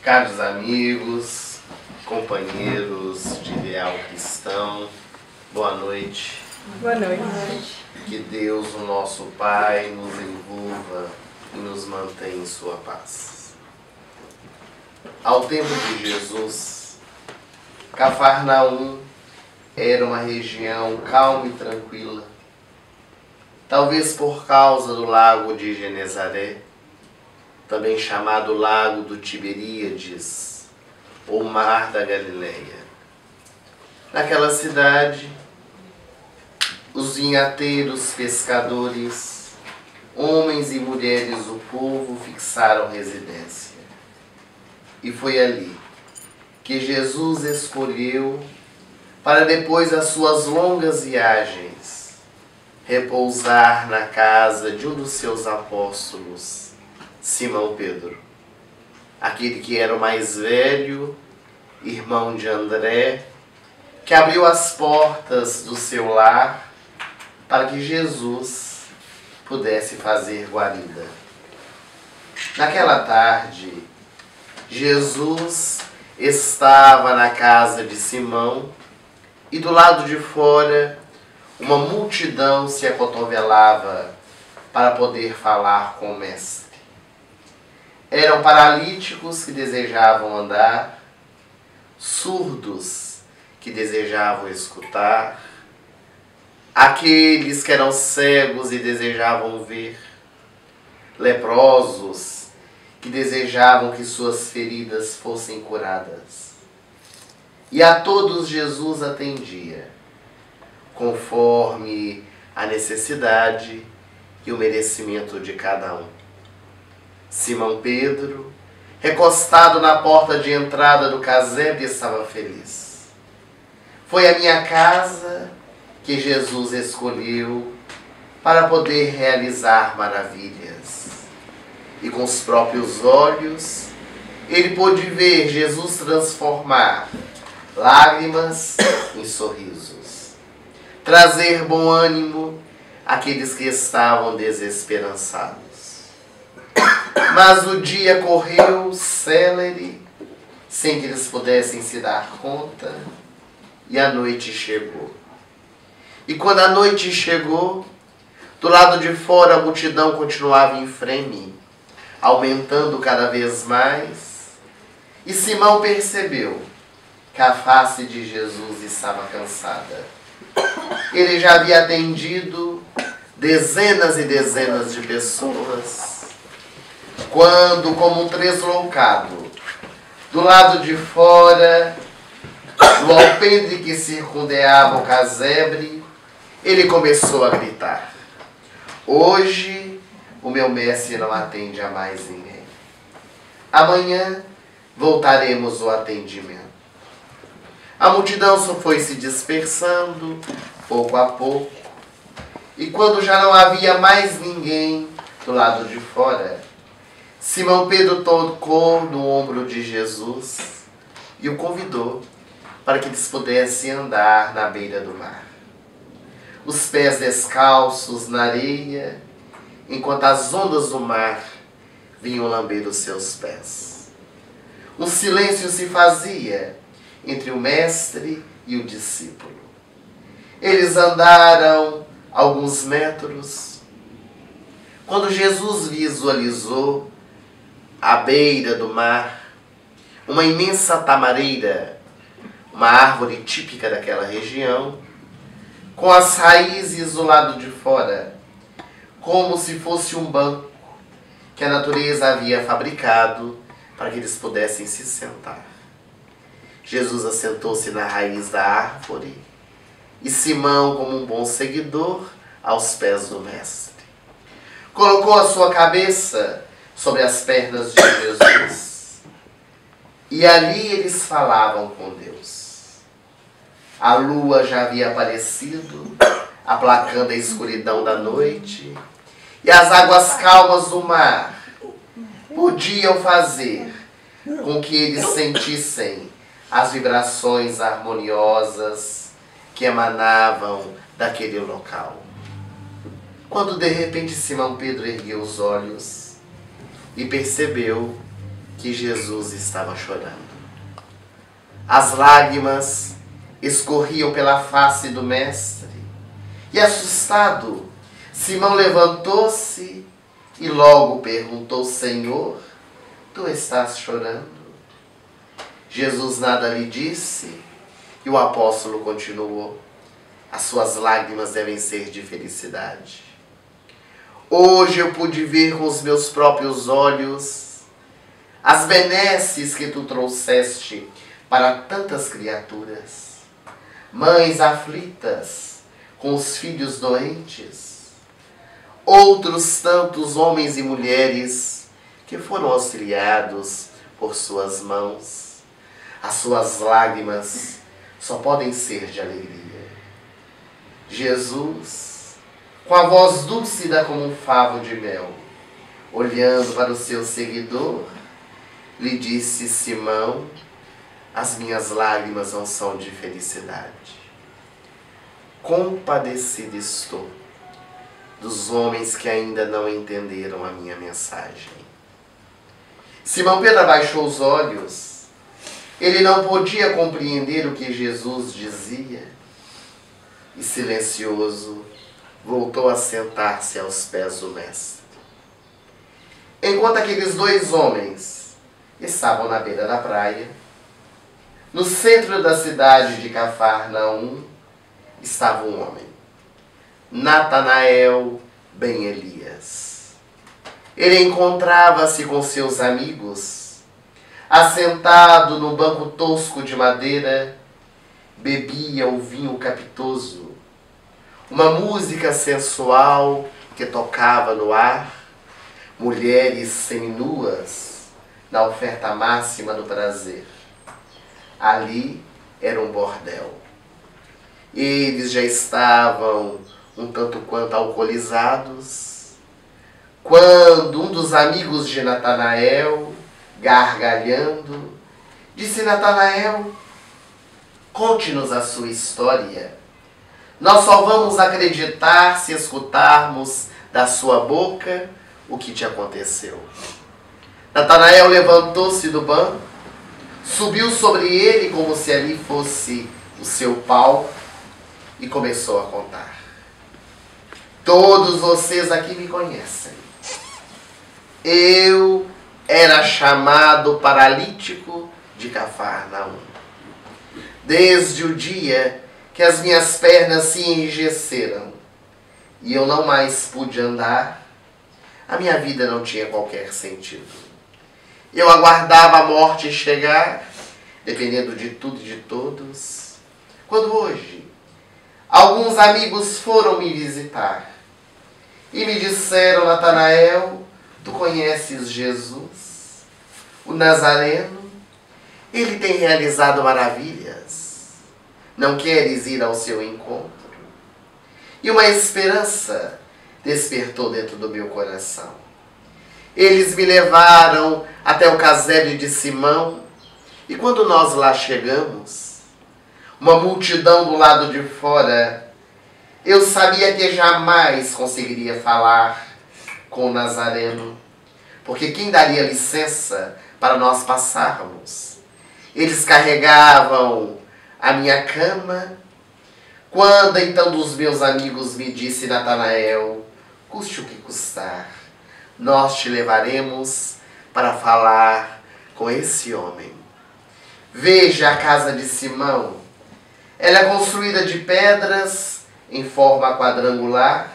Caros amigos, companheiros de ideal cristão, boa noite. Boa noite. Que Deus, o nosso Pai, nos envolva e nos mantenha em sua paz. Ao tempo de Jesus, Cafarnaum era uma região calma e tranquila. Talvez por causa do lago de Genezaré, também chamado Lago do Tiberíades, ou Mar da Galileia. Naquela cidade, os vinhateiros, pescadores, homens e mulheres do povo fixaram residência. E foi ali que Jesus escolheu, para depois das suas longas viagens, repousar na casa de um dos seus apóstolos, Simão Pedro, aquele que era o mais velho, irmão de André, que abriu as portas do seu lar para que Jesus pudesse fazer guarida. Naquela tarde, Jesus estava na casa de Simão e do lado de fora uma multidão se acotovelava para poder falar com o mestre. Eram paralíticos que desejavam andar, surdos que desejavam escutar, aqueles que eram cegos e desejavam ver, leprosos que desejavam que suas feridas fossem curadas. E a todos Jesus atendia, conforme a necessidade e o merecimento de cada um. Simão Pedro, recostado na porta de entrada do casebre, estava feliz. Foi a minha casa que Jesus escolheu para poder realizar maravilhas. E com os próprios olhos, ele pôde ver Jesus transformar lágrimas em sorrisos, trazer bom ânimo àqueles que estavam desesperançados. Mas o dia correu célere, sem que eles pudessem se dar conta, e a noite chegou. E quando a noite chegou, do lado de fora a multidão continuava em freme, aumentando cada vez mais, e Simão percebeu que a face de Jesus estava cansada. Ele já havia atendido dezenas e dezenas de pessoas, quando, como um tresloucado, do lado de fora, no alpendre que circundeava o casebre, ele começou a gritar: hoje o meu mestre não atende a mais ninguém. Amanhã voltaremos ao atendimento. A multidão só foi se dispersando, pouco a pouco, e quando já não havia mais ninguém do lado de fora, Simão Pedro tocou no ombro de Jesus e o convidou para que eles pudessem andar na beira do mar. Os pés descalços na areia, enquanto as ondas do mar vinham lamber os seus pés. Um silêncio se fazia entre o mestre e o discípulo. Eles andaram alguns metros, quando Jesus visualizou à beira do mar uma imensa tamareira, uma árvore típica daquela região, com as raízes do lado de fora, como se fosse um banco que a natureza havia fabricado para que eles pudessem se sentar. Jesus assentou-se na raiz da árvore e Simão, como um bom seguidor, aos pés do mestre. Colocou a sua cabeça sobre as pernas de Jesus. E ali eles falavam com Deus. A lua já havia aparecido, aplacando a escuridão da noite, e as águas calmas do mar podiam fazer com que eles sentissem as vibrações harmoniosas que emanavam daquele local. Quando de repente Simão Pedro ergueu os olhos e percebeu que Jesus estava chorando. As lágrimas escorriam pela face do mestre e, assustado, Simão levantou-se e logo perguntou: Senhor, tu estás chorando? Jesus nada lhe disse e o apóstolo continuou: as suas lágrimas devem ser de felicidade. Hoje eu pude ver com os meus próprios olhos as benesses que tu trouxeste para tantas criaturas, mães aflitas com os filhos doentes, outros tantos homens e mulheres que foram auxiliados por suas mãos. As suas lágrimas só podem ser de alegria. Jesus, com a voz dúlcida como um favo de mel, olhando para o seu seguidor, lhe disse: Simão, as minhas lágrimas não são de felicidade. Compadecido estou dos homens que ainda não entenderam a minha mensagem. Simão Pedro abaixou os olhos. Ele não podia compreender o que Jesus dizia e, silencioso, voltou a sentar-se aos pés do mestre. Enquanto aqueles dois homens estavam na beira da praia, no centro da cidade de Cafarnaum, estava um homem, Natanael ben Elias. Ele encontrava-se com seus amigos, assentado no banco tosco de madeira, bebia o vinho capitoso, uma música sensual que tocava no ar, mulheres seminuas na oferta máxima do prazer. Ali era um bordel. Eles já estavam um tanto quanto alcoolizados, quando um dos amigos de Natanael, gargalhando, disse: Natanael, conte-nos a sua história. Nós só vamos acreditar se escutarmos da sua boca o que te aconteceu. Natanael levantou-se do banco, subiu sobre ele como se ali fosse o seu palco e começou a contar. Todos vocês aqui me conhecem. Eu era chamado paralítico de Cafarnaum. Desde o dia que as minhas pernas se enrijeceram e eu não mais pude andar, a minha vida não tinha qualquer sentido. Eu aguardava a morte chegar, dependendo de tudo e de todos, quando hoje alguns amigos foram me visitar e me disseram: Natanael, tu conheces Jesus, o Nazareno? Ele tem realizado maravilhas. Não queres ir ao seu encontro? E uma esperança despertou dentro do meu coração. Eles me levaram até o casebre de Simão, e quando nós lá chegamos, uma multidão do lado de fora, eu sabia que jamais conseguiria falar com o Nazareno, porque quem daria licença para nós passarmos? Eles carregavam a minha cama, quando então dos meus amigos me disse: Natanael, custe o que custar, nós te levaremos para falar com esse homem. Veja a casa de Simão. Ela é construída de pedras em forma quadrangular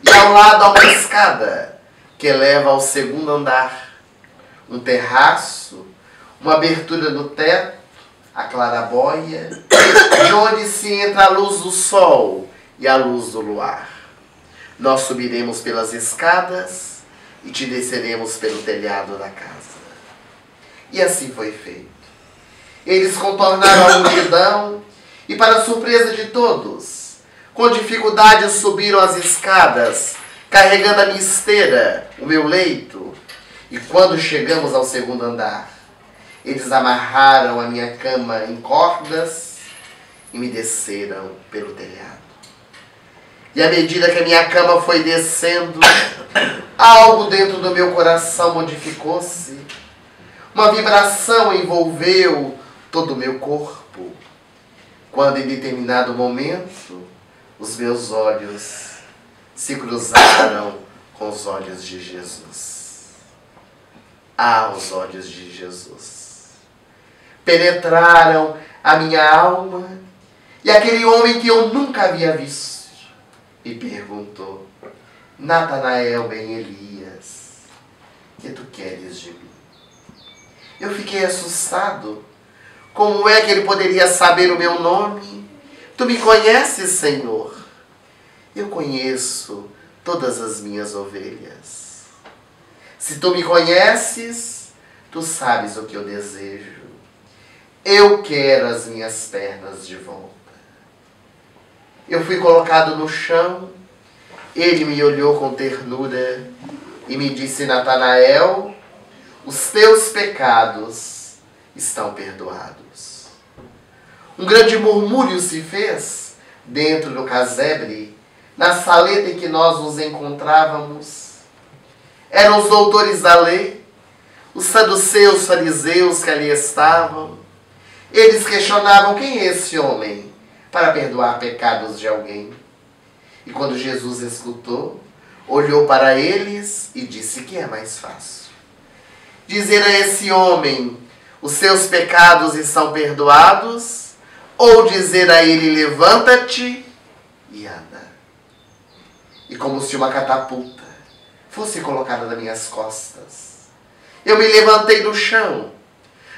e ao lado há uma escada que leva ao segundo andar, um terraço, uma abertura no teto, a claraboia, de onde se entra a luz do sol e a luz do luar. Nós subiremos pelas escadas e te desceremos pelo telhado da casa. E assim foi feito. Eles contornaram a multidão e, para a surpresa de todos, com dificuldade subiram as escadas, carregando a minha esteira, o meu leito. E quando chegamos ao segundo andar, eles amarraram a minha cama em cordas e me desceram pelo telhado. E à medida que a minha cama foi descendo, algo dentro do meu coração modificou-se. Uma vibração envolveu todo o meu corpo, quando em determinado momento os meus olhos se cruzaram com os olhos de Jesus. Ah, os olhos de Jesus penetraram a minha alma, e aquele homem que eu nunca havia visto me perguntou: Natanael ben Elias, que tu queres de mim? Eu fiquei assustado. Como é que ele poderia saber o meu nome? Tu me conheces, Senhor? Eu conheço todas as minhas ovelhas. Se tu me conheces, tu sabes o que eu desejo. Eu quero as minhas pernas de volta. Eu fui colocado no chão. Ele me olhou com ternura e me disse: Natanael, os teus pecados estão perdoados. Um grande murmúrio se fez dentro do casebre, na saleta em que nós nos encontrávamos. Eram os doutores da lei, os saduceus, fariseus que ali estavam. Eles questionavam: quem é esse homem para perdoar pecados de alguém? E quando Jesus escutou, olhou para eles e disse: que é mais fácil? Dizer a esse homem: os seus pecados estão perdoados, ou dizer a ele: levanta-te e anda? E como se uma catapulta fosse colocada nas minhas costas, eu me levantei do chão,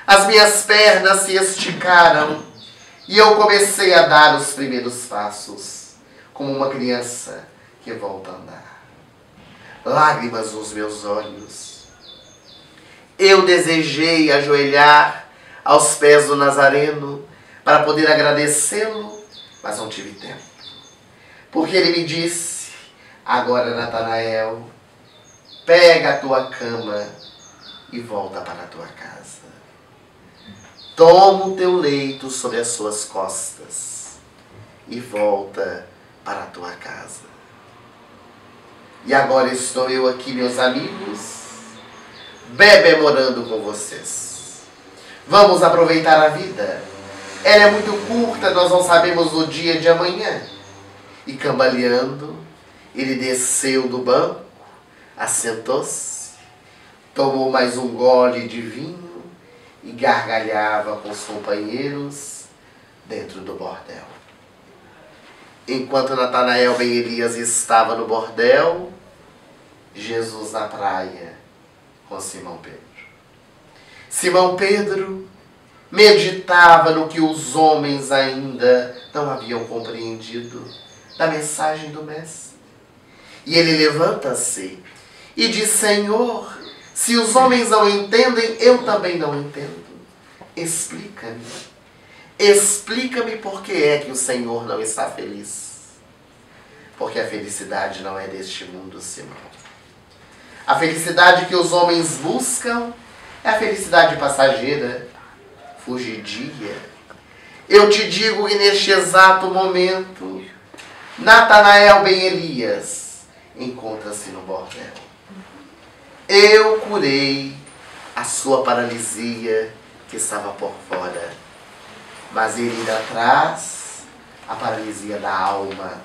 as minhas pernas se esticaram e eu comecei a dar os primeiros passos, como uma criança que volta a andar. Lágrimas nos meus olhos. Eu desejei ajoelhar aos pés do Nazareno para poder agradecê-lo, mas não tive tempo. Porque ele me disse: agora, Natanael, pega a tua cama e volta para a tua casa. Toma o teu leito sobre as suas costas e volta para a tua casa. E agora estou eu aqui, meus amigos, bebemorando com vocês. Vamos aproveitar a vida. Ela é muito curta, nós não sabemos o dia de amanhã. E cambaleando, ele desceu do banco, assentou-se, tomou mais um gole de vinho e gargalhava com os companheiros dentro do bordel. Enquanto Natanael ben Elias estava no bordel, Jesus na praia com Simão Pedro. Simão Pedro meditava no que os homens ainda não haviam compreendido da mensagem do Mestre. E ele levanta-se e diz: Senhor, se os homens não entendem, eu também não entendo. Explica-me. Explica-me por que é que o Senhor não está feliz. Porque a felicidade não é deste mundo, Simão. A felicidade que os homens buscam é a felicidade passageira, fugidia. Eu te digo que neste exato momento, Natanael ben Elias encontra-se no bordel. Eu curei a sua paralisia que estava por fora, mas ele ainda traz a paralisia da alma,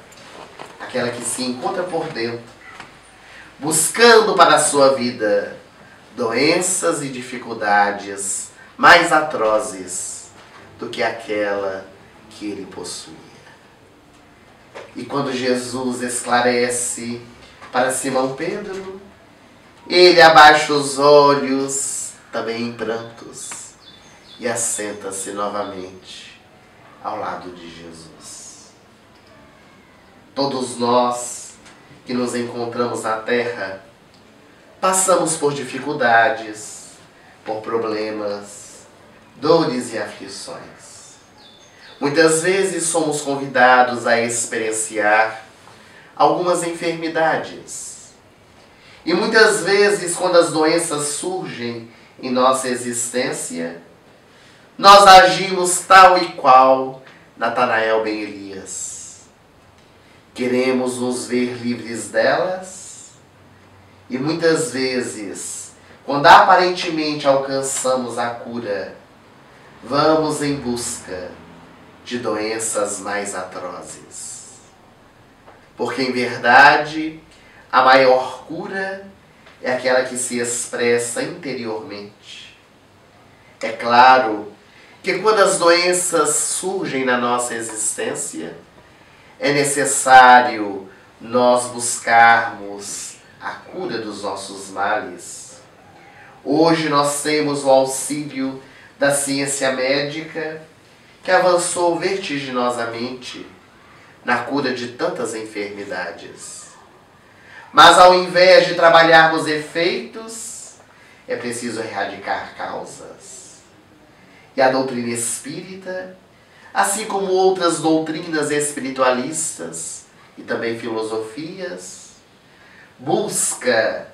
aquela que se encontra por dentro, buscando para a sua vida doenças e dificuldades mais atrozes do que aquela que ele possuía. E quando Jesus esclarece para Simão Pedro, ele abaixa os olhos, também em prantos, e assenta-se novamente ao lado de Jesus. Todos nós que nos encontramos na terra passamos por dificuldades, por problemas, dores e aflições. Muitas vezes somos convidados a experienciar algumas enfermidades. E muitas vezes, quando as doenças surgem em nossa existência, nós agimos tal e qual Natanael ben Elias. Queremos nos ver livres delas e muitas vezes quando aparentemente alcançamos a cura, vamos em busca de doenças mais atrozes. Porque, em verdade, a maior cura é aquela que se expressa interiormente. É claro que quando as doenças surgem na nossa existência, é necessário nós buscarmos a cura dos nossos males. Hoje nós temos o auxílio da ciência médica, que avançou vertiginosamente na cura de tantas enfermidades. Mas ao invés de trabalharmos efeitos, é preciso erradicar causas. E a doutrina espírita, assim como outras doutrinas espiritualistas e também filosofias, busca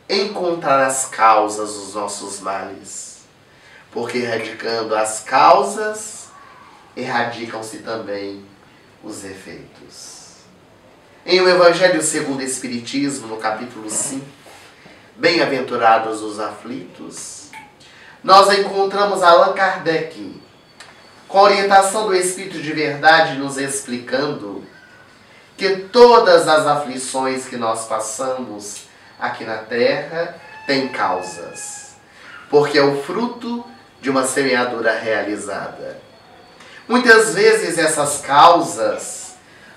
encontrar as causas dos nossos males. Porque erradicando as causas, erradicam-se também os efeitos. Em o Evangelho segundo o Espiritismo, no capítulo 5, Bem-aventurados os aflitos, nós encontramos Allan Kardec, com a orientação do Espírito de Verdade, nos explicando que todas as aflições que nós passamos aqui na Terra têm causas, porque é o fruto de uma semeadura realizada. Muitas vezes essas causas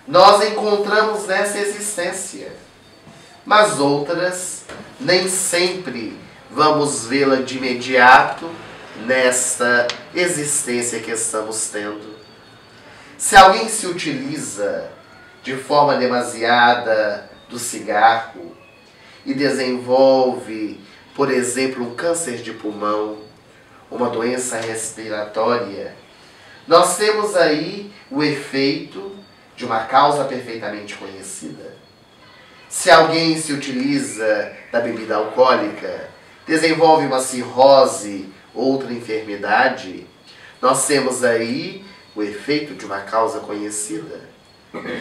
nós encontramos nessa existência, mas outras nem sempre vamos vê-la de imediato nesta existência que estamos tendo. Se alguém se utiliza de forma demasiada do cigarro e desenvolve, por exemplo, um câncer de pulmão, uma doença respiratória, nós temos aí o efeito de uma causa perfeitamente conhecida. Se alguém se utiliza da bebida alcoólica, desenvolve uma cirrose, outra enfermidade, nós temos aí o efeito de uma causa conhecida.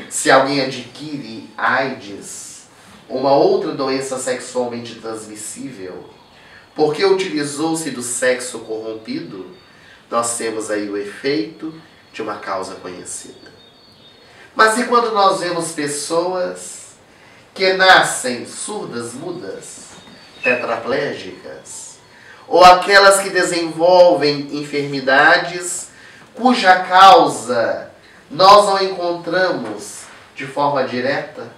Se alguém adquire AIDS, uma outra doença sexualmente transmissível, porque utilizou-se do sexo corrompido, nós temos aí o efeito de uma causa conhecida. Mas e quando nós vemos pessoas que nascem surdas, mudas, tetraplégicas, ou aquelas que desenvolvem enfermidades cuja causa nós não encontramos de forma direta,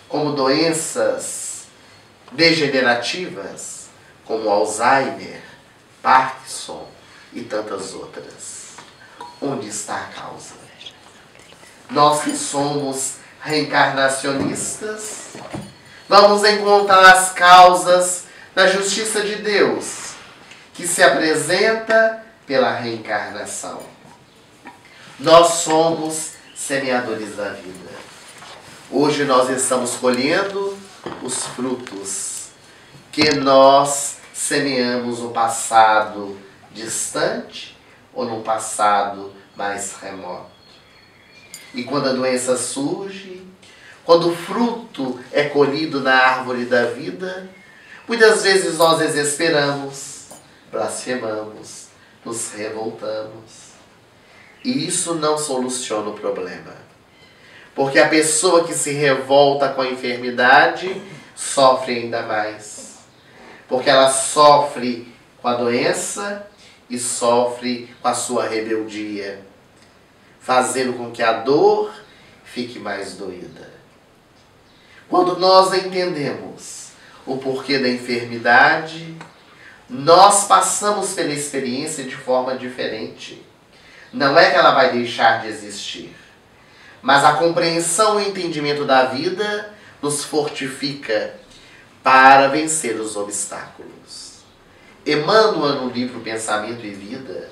como doenças degenerativas, como Alzheimer, Parkinson e tantas outras? Onde está a causa? Nós que somos reencarnacionistas, vamos encontrar as causas na justiça de Deus, que se apresenta pela reencarnação. Nós somos semeadores da vida. Hoje nós estamos colhendo os frutos que nós semeamos no passado distante ou no passado mais remoto. E quando a doença surge, quando o fruto é colhido na árvore da vida, muitas vezes nós desesperamos, blasfemamos, nos revoltamos. E isso não soluciona o problema. Porque a pessoa que se revolta com a enfermidade sofre ainda mais. Porque ela sofre com a doença e sofre com a sua rebeldia, fazendo com que a dor fique mais doída. Quando nós entendemos o porquê da enfermidade, nós passamos pela experiência de forma diferente. Não é que ela vai deixar de existir, mas a compreensão e entendimento da vida nos fortifica para vencer os obstáculos. Emmanuel, no livro Pensamento e Vida,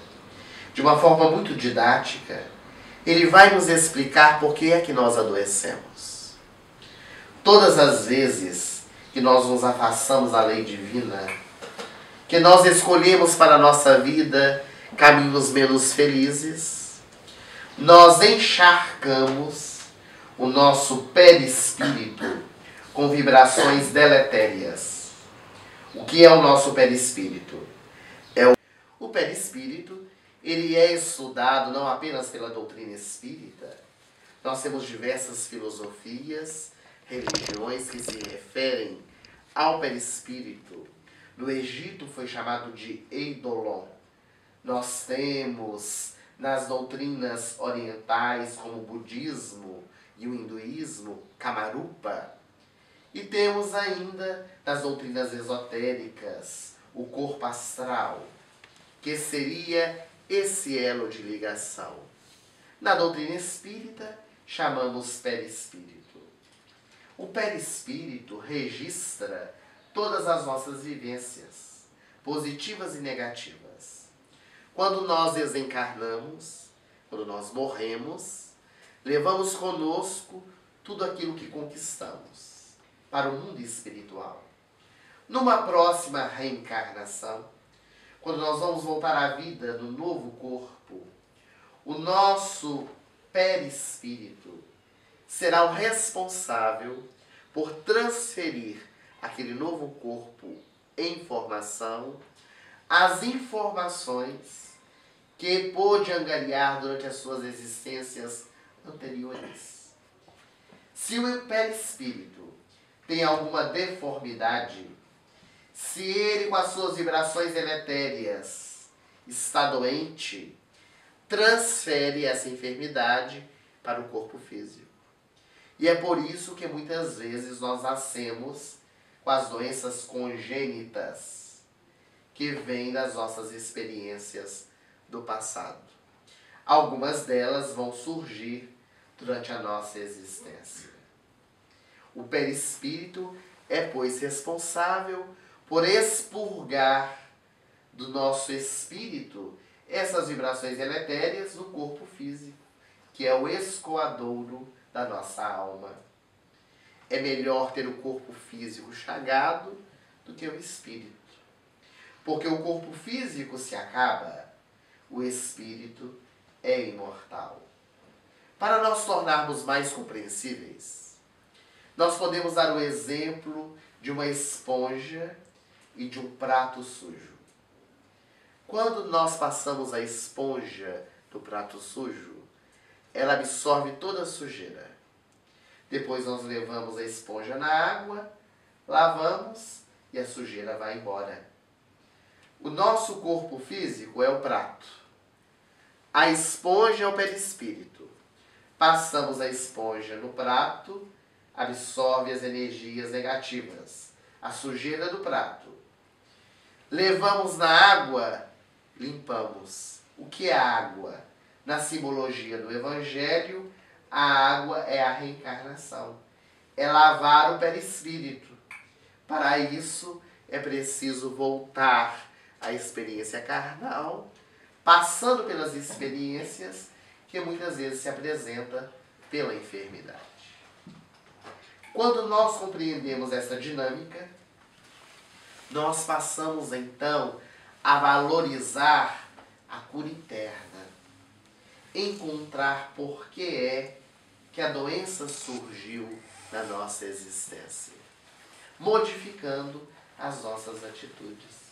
de uma forma muito didática, ele vai nos explicar por que é que nós adoecemos. Todas as vezes que nós nos afastamos da lei divina, que nós escolhemos para a nossa vida caminhos menos felizes, nós encharcamos o nosso perispírito com vibrações deletérias. O que é o nosso perispírito? O perispírito, ele é estudado não apenas pela doutrina espírita. Nós temos diversas filosofias, religiões que se referem ao perispírito. No Egito foi chamado de Eidolon. Nós temos nas doutrinas orientais, como o budismo e o hinduísmo, Kamarupa. E temos ainda nas doutrinas esotéricas o corpo astral, que seria esse elo de ligação. Na doutrina espírita, chamamos perispírito. O perispírito registra todas as nossas vivências, positivas e negativas. Quando nós desencarnamos, quando nós morremos, levamos conosco tudo aquilo que conquistamos para o mundo espiritual. Numa próxima reencarnação, quando nós vamos voltar à vida no novo corpo, o nosso perispírito será o responsável por transferir aquele novo corpo em formação, as informações que pôde angariar durante as suas existências anteriores. Se o perispírito tem alguma deformidade, se ele com as suas vibrações deletérias está doente, transfere essa enfermidade para o corpo físico. E é por isso que muitas vezes nós nascemos com as doenças congênitas que vêm das nossas experiências do passado. Algumas delas vão surgir durante a nossa existência. O perispírito é, pois, responsável por expurgar do nosso espírito essas vibrações deletérias do corpo físico, que é o escoadouro da nossa alma. É melhor ter o corpo físico chagado do que o espírito. Porque o corpo físico se acaba, o espírito é imortal. Para nós tornarmos mais compreensíveis, nós podemos dar o exemplo de uma esponja e de um prato sujo. Quando nós passamos a esponja do prato sujo, ela absorve toda a sujeira. Depois nós levamos a esponja na água, lavamos e a sujeira vai embora. O nosso corpo físico é o prato. A esponja é o perispírito. Passamos a esponja no prato, absorve as energias negativas, a sujeira do prato. Levamos na água, limpamos. O que é água? Na simbologia do Evangelho, a água é a reencarnação. É lavar o perispírito. Para isso, é preciso voltar à experiência carnal, passando pelas experiências que muitas vezes se apresenta pela enfermidade. Quando nós compreendemos essa dinâmica, nós passamos então a valorizar a cura interna. Encontrar por que é que a doença surgiu na nossa existência. Modificando as nossas atitudes.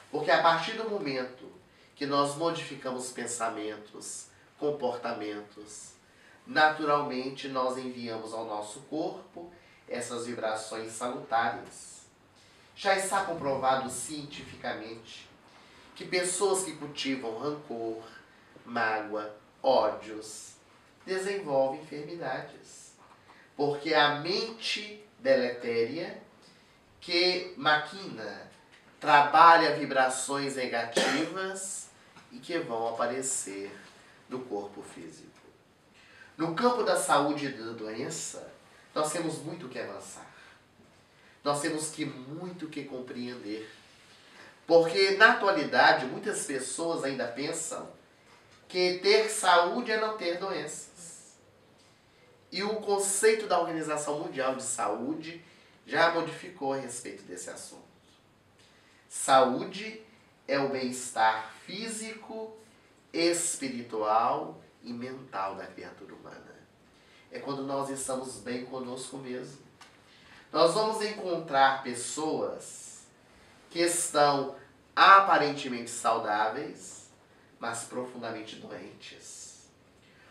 Porque a partir do momento que nós modificamos pensamentos, comportamentos, naturalmente nós enviamos ao nosso corpo essas vibrações salutares. Já está comprovado cientificamente que pessoas que cultivam rancor, mágoa, ódios, desenvolvem enfermidades. Porque a mente deletéria que maquina, trabalha vibrações negativas e que vão aparecer no corpo físico. No campo da saúde e da doença, nós temos muito que avançar. Nós temos muito que compreender. Porque, na atualidade, muitas pessoas ainda pensam que ter saúde é não ter doenças. E o conceito da Organização Mundial de Saúde já modificou a respeito desse assunto. Saúde é o bem-estar físico, espiritual e mental da criatura humana. É quando nós estamos bem conosco mesmo. Nós vamos encontrar pessoas que estão aparentemente saudáveis, mas profundamente doentes.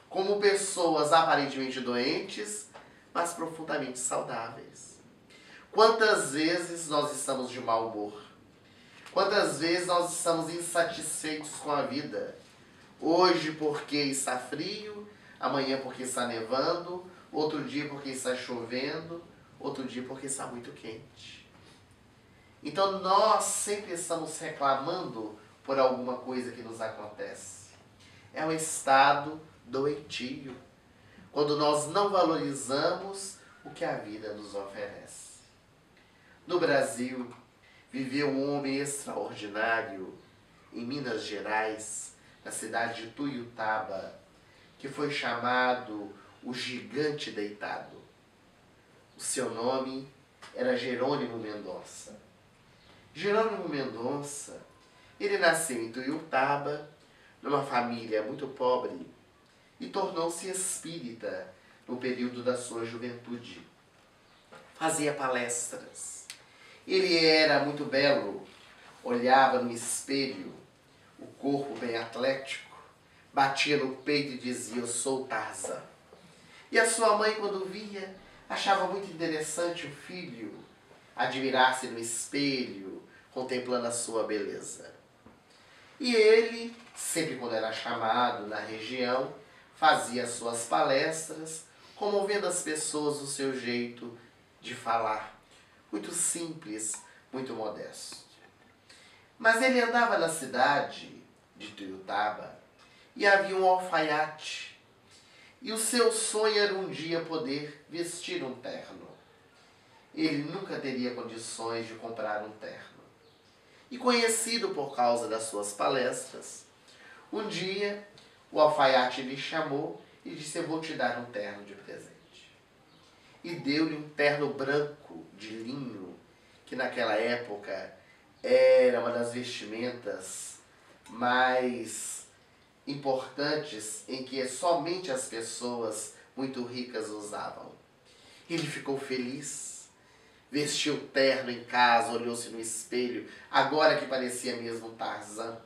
Como pessoas aparentemente doentes, mas profundamente saudáveis. Quantas vezes nós estamos de mau humor? Quantas vezes nós estamos insatisfeitos com a vida? Hoje porque está frio, amanhã porque está nevando, outro dia porque está chovendo, outro dia porque está muito quente. Então nós sempre estamos reclamando por alguma coisa que nos acontece. É um estado doentio, quando nós não valorizamos o que a vida nos oferece. No Brasil, viveu um homem extraordinário em Minas Gerais, na cidade de Tuiutaba, que foi chamado o Gigante Deitado. O seu nome era Jerônimo Mendonça. Jerônimo Mendonça, ele nasceu em Tuiutaba, numa família muito pobre, e tornou-se espírita no período da sua juventude. Fazia palestras. Ele era muito belo, olhava no espelho, o corpo bem atlético, batia no peito e dizia: eu sou Tarzan. E a sua mãe, quando via, achava muito interessante o filho admirar-se no espelho, contemplando a sua beleza. E ele, sempre quando era chamado na região, fazia suas palestras, comovendo as pessoas do seu jeito de falar, muito simples, muito modesto. Mas ele andava na cidade de Tuiutaba e havia um alfaiate, e o seu sonho era um dia poder vestir um terno. Ele nunca teria condições de comprar um terno. E conhecido por causa das suas palestras, um dia o alfaiate lhe chamou e disse: eu vou te dar um terno de presente. E deu-lhe um terno branco de linho, que naquela época era uma das vestimentas mais importantes em que somente as pessoas muito ricas usavam. Ele ficou feliz, vestiu o terno em casa, olhou-se no espelho, agora que parecia mesmo um Tarzan.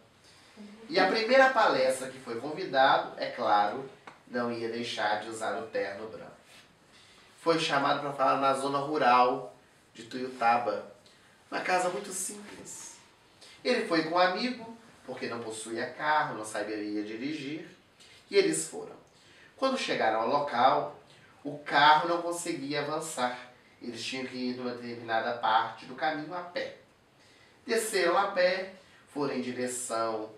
E a primeira palestra que foi convidado, é claro, não ia deixar de usar o terno branco. Foi chamado para falar na zona rural de Tuiutaba, uma casa muito simples. Ele foi com um amigo, porque não possuía carro, não saberia dirigir, e eles foram. Quando chegaram ao local, o carro não conseguia avançar. Eles tinham que ir numa determinada parte do caminho a pé. Desceram a pé, foram em direção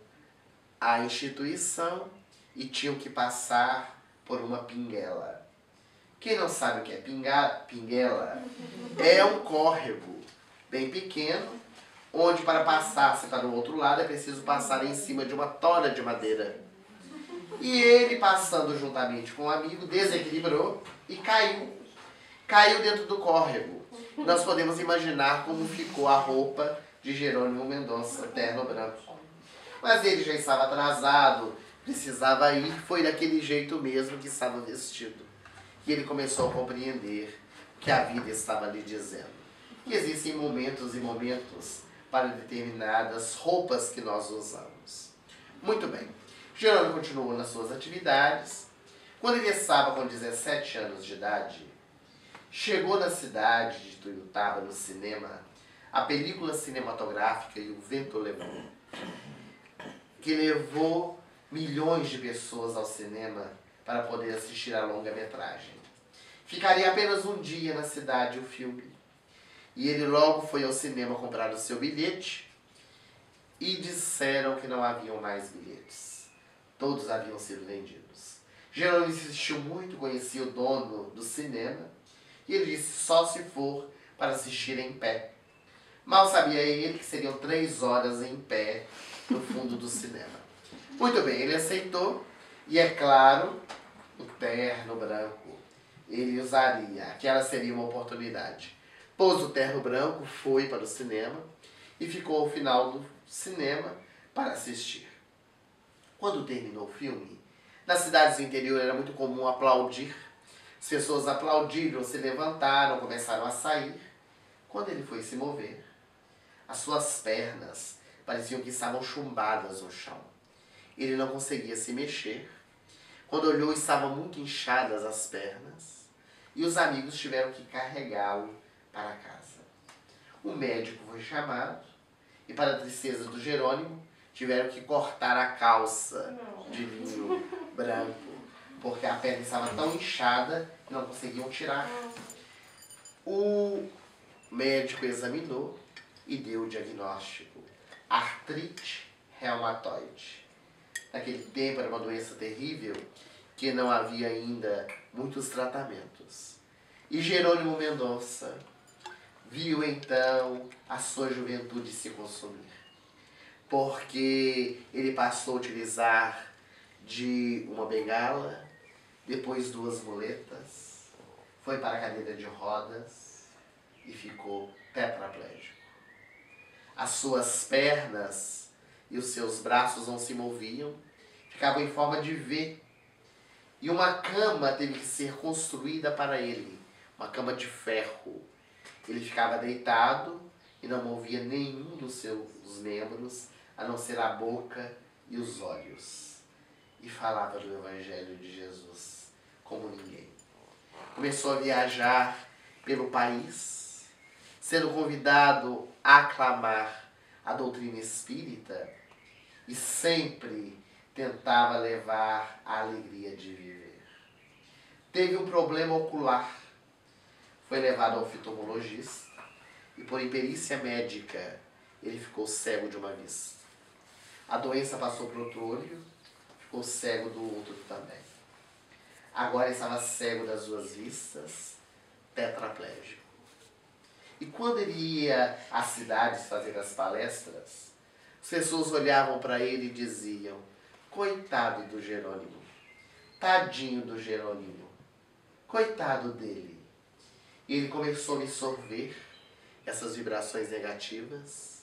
à instituição e tinham que passar por uma pinguela. Quem não sabe o que é pinguela, é um córrego bem pequeno, onde para passar, se para o outro lado, é preciso passar em cima de uma tora de madeira. E ele, passando juntamente com um amigo, desequilibrou e caiu. Caiu dentro do córrego. Nós podemos imaginar como ficou a roupa de Jerônimo Mendonça, terno branco. Mas ele já estava atrasado, precisava ir, foi daquele jeito mesmo que estava vestido. E ele começou a compreender o que a vida estava lhe dizendo. Que existem momentos e momentos para determinadas roupas que nós usamos. Muito bem. Jerônimo continuou nas suas atividades. Quando ele estava com 17 anos de idade, chegou na cidade de Tuiutaba, no cinema, a película cinematográfica E o Vento Levou, que levou milhões de pessoas ao cinema para poder assistir a longa-metragem. Ficaria apenas um dia na cidade o filme. E ele logo foi ao cinema comprar o seu bilhete e disseram que não haviam mais bilhetes. Todos haviam sido vendidos. Jerônimo insistiu muito, conhecia o dono do cinema, e ele disse só se for para assistir em pé. Mal sabia ele que seriam 3 horas em pé no fundo do cinema. Muito bem, ele aceitou, e é claro, o terno branco ele usaria. Aquela seria uma oportunidade. Pôs o terno branco, foi para o cinema e ficou ao final do cinema para assistir. Quando terminou o filme, nas cidades do interior era muito comum aplaudir. As pessoas aplaudiram, se levantaram, começaram a sair. Quando ele foi se mover, As suas pernas pareciam que estavam chumbadas no chão. Ele não conseguia se mexer. Quando olhou, estavam muito inchadas as pernas e os amigos tiveram que carregá-lo para casa. O médico foi chamado e, para a tristeza do Jerônimo, tiveram que cortar a calça de linho branco, porque a perna estava tão inchada que não conseguiam tirar. O médico examinou e deu o diagnóstico: artrite reumatoide. Naquele tempo era uma doença terrível que não havia ainda muitos tratamentos. E Jerônimo Mendonça viu então a sua juventude se consumir, porque ele passou a utilizar de uma bengala, depois 2 muletas, foi para a cadeira de rodas e ficou tetraplégico. As suas pernas e os seus braços não se moviam, ficavam em forma de V. E uma cama teve que ser construída para ele, uma cama de ferro. Ele ficava deitado e não movia nenhum dos seus membros, a não ser a boca e os olhos. E falava do Evangelho de Jesus como ninguém. Começou a viajar pelo país, sendo convidado a aclamar a doutrina espírita, e sempre tentava levar a alegria de viver. Teve um problema ocular, foi levado ao oftalmologista e, por imperícia médica, ele ficou cego de uma vista. A doença passou para o outro olho, ficou cego do outro também. Agora estava cego das 2 vistas, tetraplégico. E quando ele ia às cidades fazer as palestras, as pessoas olhavam para ele e diziam: coitado do Jerônimo, tadinho do Jerônimo, coitado dele. E ele começou a absorver essas vibrações negativas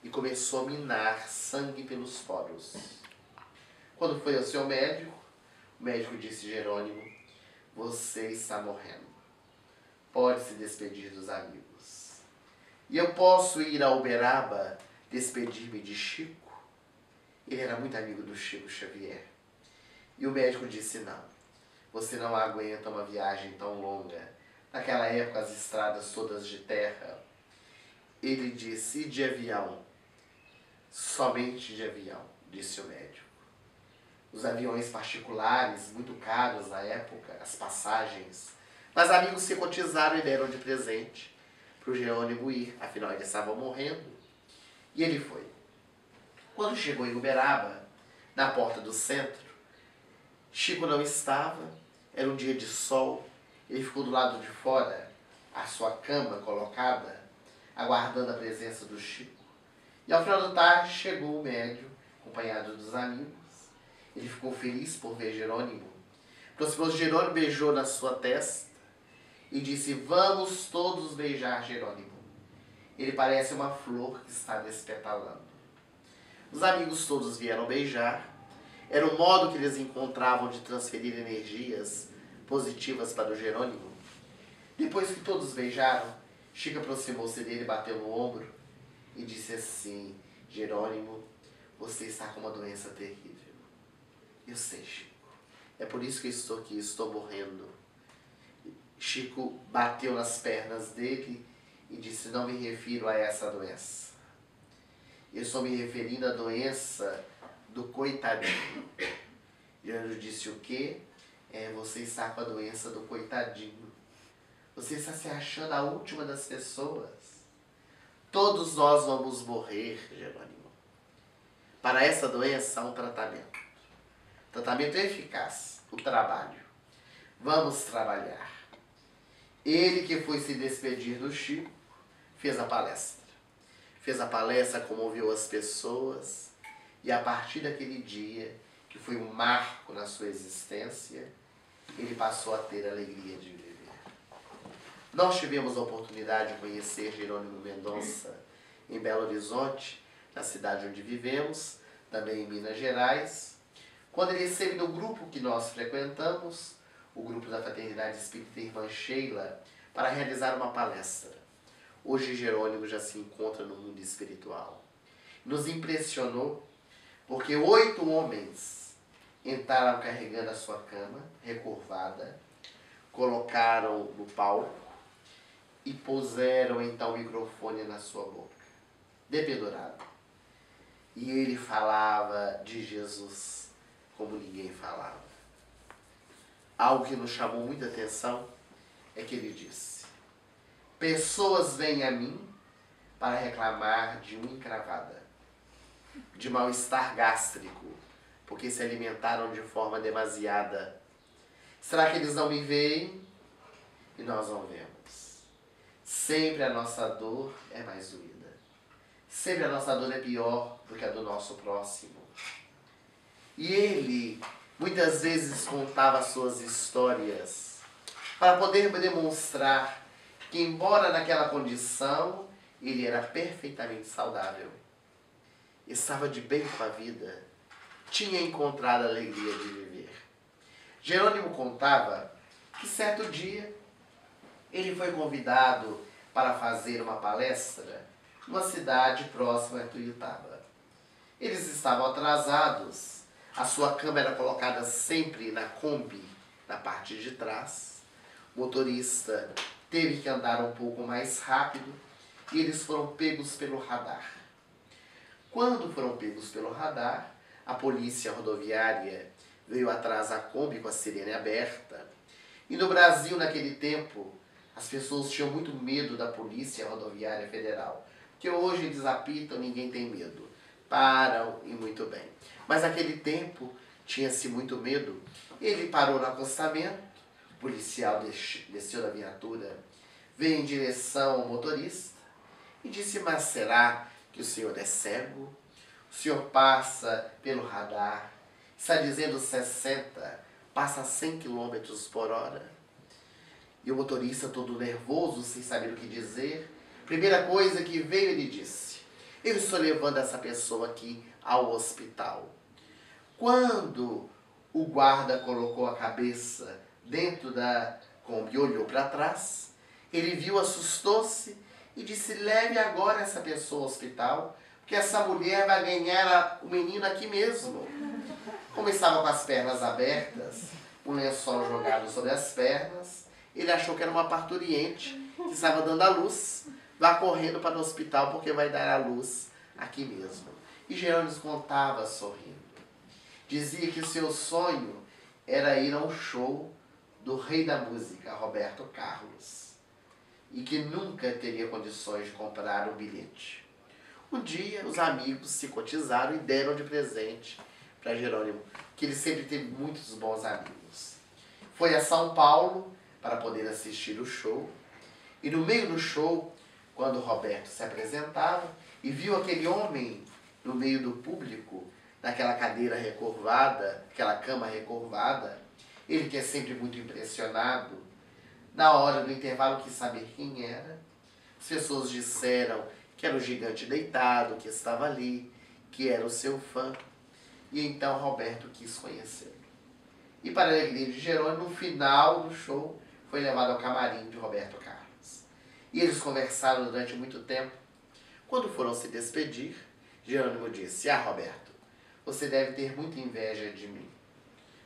e começou a minar sangue pelos poros. Quando foi ao seu médico, o médico disse: Jerônimo, você está morrendo. Pode se despedir dos amigos. E eu posso ir a Uberaba despedir-me de Chico? Ele era muito amigo do Chico Xavier. E o médico disse: não, você não aguenta uma viagem tão longa. Naquela época, as estradas todas de terra. Ele disse: e de avião? Somente de avião, disse o médico. Os aviões particulares, muito caros na época, as passagens. Mas amigos se cotizaram e deram de presente para o Jerônimo ir, afinal ele estava morrendo. E ele foi. Quando chegou em Uberaba, na porta do centro, Chico não estava, era um dia de sol, ele ficou do lado de fora, a sua cama colocada, aguardando a presença do Chico. E ao final da tarde chegou o médium, acompanhado dos amigos. Ele ficou feliz por ver Jerônimo. Aproximou-se de Jerônimo, beijou na sua testa e disse: vamos todos beijar Jerônimo. Ele parece uma flor que está despetalando. Os amigos todos vieram beijar. Era o modo que eles encontravam de transferir energias positivas para o Jerônimo. Depois que todos beijaram, Chico aproximou-se dele, bateu no ombro e disse assim: Jerônimo, você está com uma doença terrível. Eu sei, Chico. É por isso que eu estou aqui, estou morrendo. Chico bateu nas pernas dele e disse: não me refiro a essa doença. Eu estou me referindo à doença do coitadinho. Jerônimo disse: o quê? Você está com a doença do coitadinho. Você está se achando a última das pessoas. Todos nós vamos morrer, Jerônimo. Para essa doença há um tratamento. Tratamento eficaz, o trabalho. Vamos trabalhar. Ele que foi se despedir do Chico, fez a palestra. Fez a palestra, comoveu as pessoas, e a partir daquele dia, que foi um marco na sua existência, ele passou a ter a alegria de viver. Nós tivemos a oportunidade de conhecer Jerônimo Mendonça em Belo Horizonte, na cidade onde vivemos, também em Minas Gerais, quando ele esteve no grupo que nós frequentamos, o grupo da Fraternidade Espírita Irmã Sheila, para realizar uma palestra. Hoje Jerônimo já se encontra no mundo espiritual. Nos impressionou porque 8 homens entraram carregando a sua cama recurvada, colocaram no palco e puseram então o microfone na sua boca, dependurado. E ele falava de Jesus como ninguém falava. Algo que nos chamou muita atenção é que ele disse: pessoas vêm a mim para reclamar de unha encravada, de mal-estar gástrico, porque se alimentaram de forma demasiada. Será que eles não me veem? E nós não vemos. Sempre a nossa dor é mais doída. Sempre a nossa dor é pior do que a do nosso próximo. E ele muitas vezes contava suas histórias para poder demonstrar que, embora naquela condição, ele era perfeitamente saudável. Estava de bem com a vida, tinha encontrado a alegria de viver. Jerônimo contava que certo dia ele foi convidado para fazer uma palestra numa cidade próxima a Tuiutaba. Eles estavam atrasados, a sua cama era colocada sempre na Kombi, na parte de trás. O motorista teve que andar um pouco mais rápido e eles foram pegos pelo radar. Quando foram pegos pelo radar, a polícia rodoviária veio atrás da Kombi com a sirene aberta. E no Brasil, naquele tempo, as pessoas tinham muito medo da Polícia Rodoviária Federal. Porque hoje eles apitam, ninguém tem medo. Param e muito bem. Mas naquele tempo tinha-se muito medo. Ele parou no acostamento, o policial desceu da viatura, veio em direção ao motorista e disse: mas será que o senhor é cego? O senhor passa pelo radar, está dizendo 60, passa 100 km por hora. E o motorista, todo nervoso, sem saber o que dizer, primeira coisa que veio, ele disse: eu estou levando essa pessoa aqui ao hospital. Quando o guarda colocou a cabeça dentro da Kombi e olhou para trás, ele viu, assustou-se e disse: leve agora essa pessoa ao hospital, porque essa mulher vai ganhar o menino aqui mesmo. Como estava com as pernas abertas, um lençol jogado sobre as pernas, ele achou que era uma parturiente que estava dando à luz. Vá correndo para o hospital porque vai dar à luz aqui mesmo. E Jerônimo contava sorrindo. Dizia que seu sonho era ir a um show do rei da música, Roberto Carlos, e que nunca teria condições de comprar um bilhete. Um dia os amigos se cotizaram e deram de presente para Jerônimo, que ele sempre teve muitos bons amigos. Foi a São Paulo para poder assistir o show, e no meio do show, quando Roberto se apresentava e viu aquele homem no meio do público, naquela cadeira recurvada, aquela cama recurvada, ele que é sempre muito impressionado, na hora do intervalo quis saber quem era. As pessoas disseram que era o gigante deitado, que estava ali, que era o seu fã. E então Roberto quis conhecê-lo. E para a alegria de Jerônimo, no final do show, foi levado ao camarim de Roberto Carlos. E eles conversaram durante muito tempo. Quando foram se despedir, Jerônimo disse: ah, Roberto, você deve ter muita inveja de mim.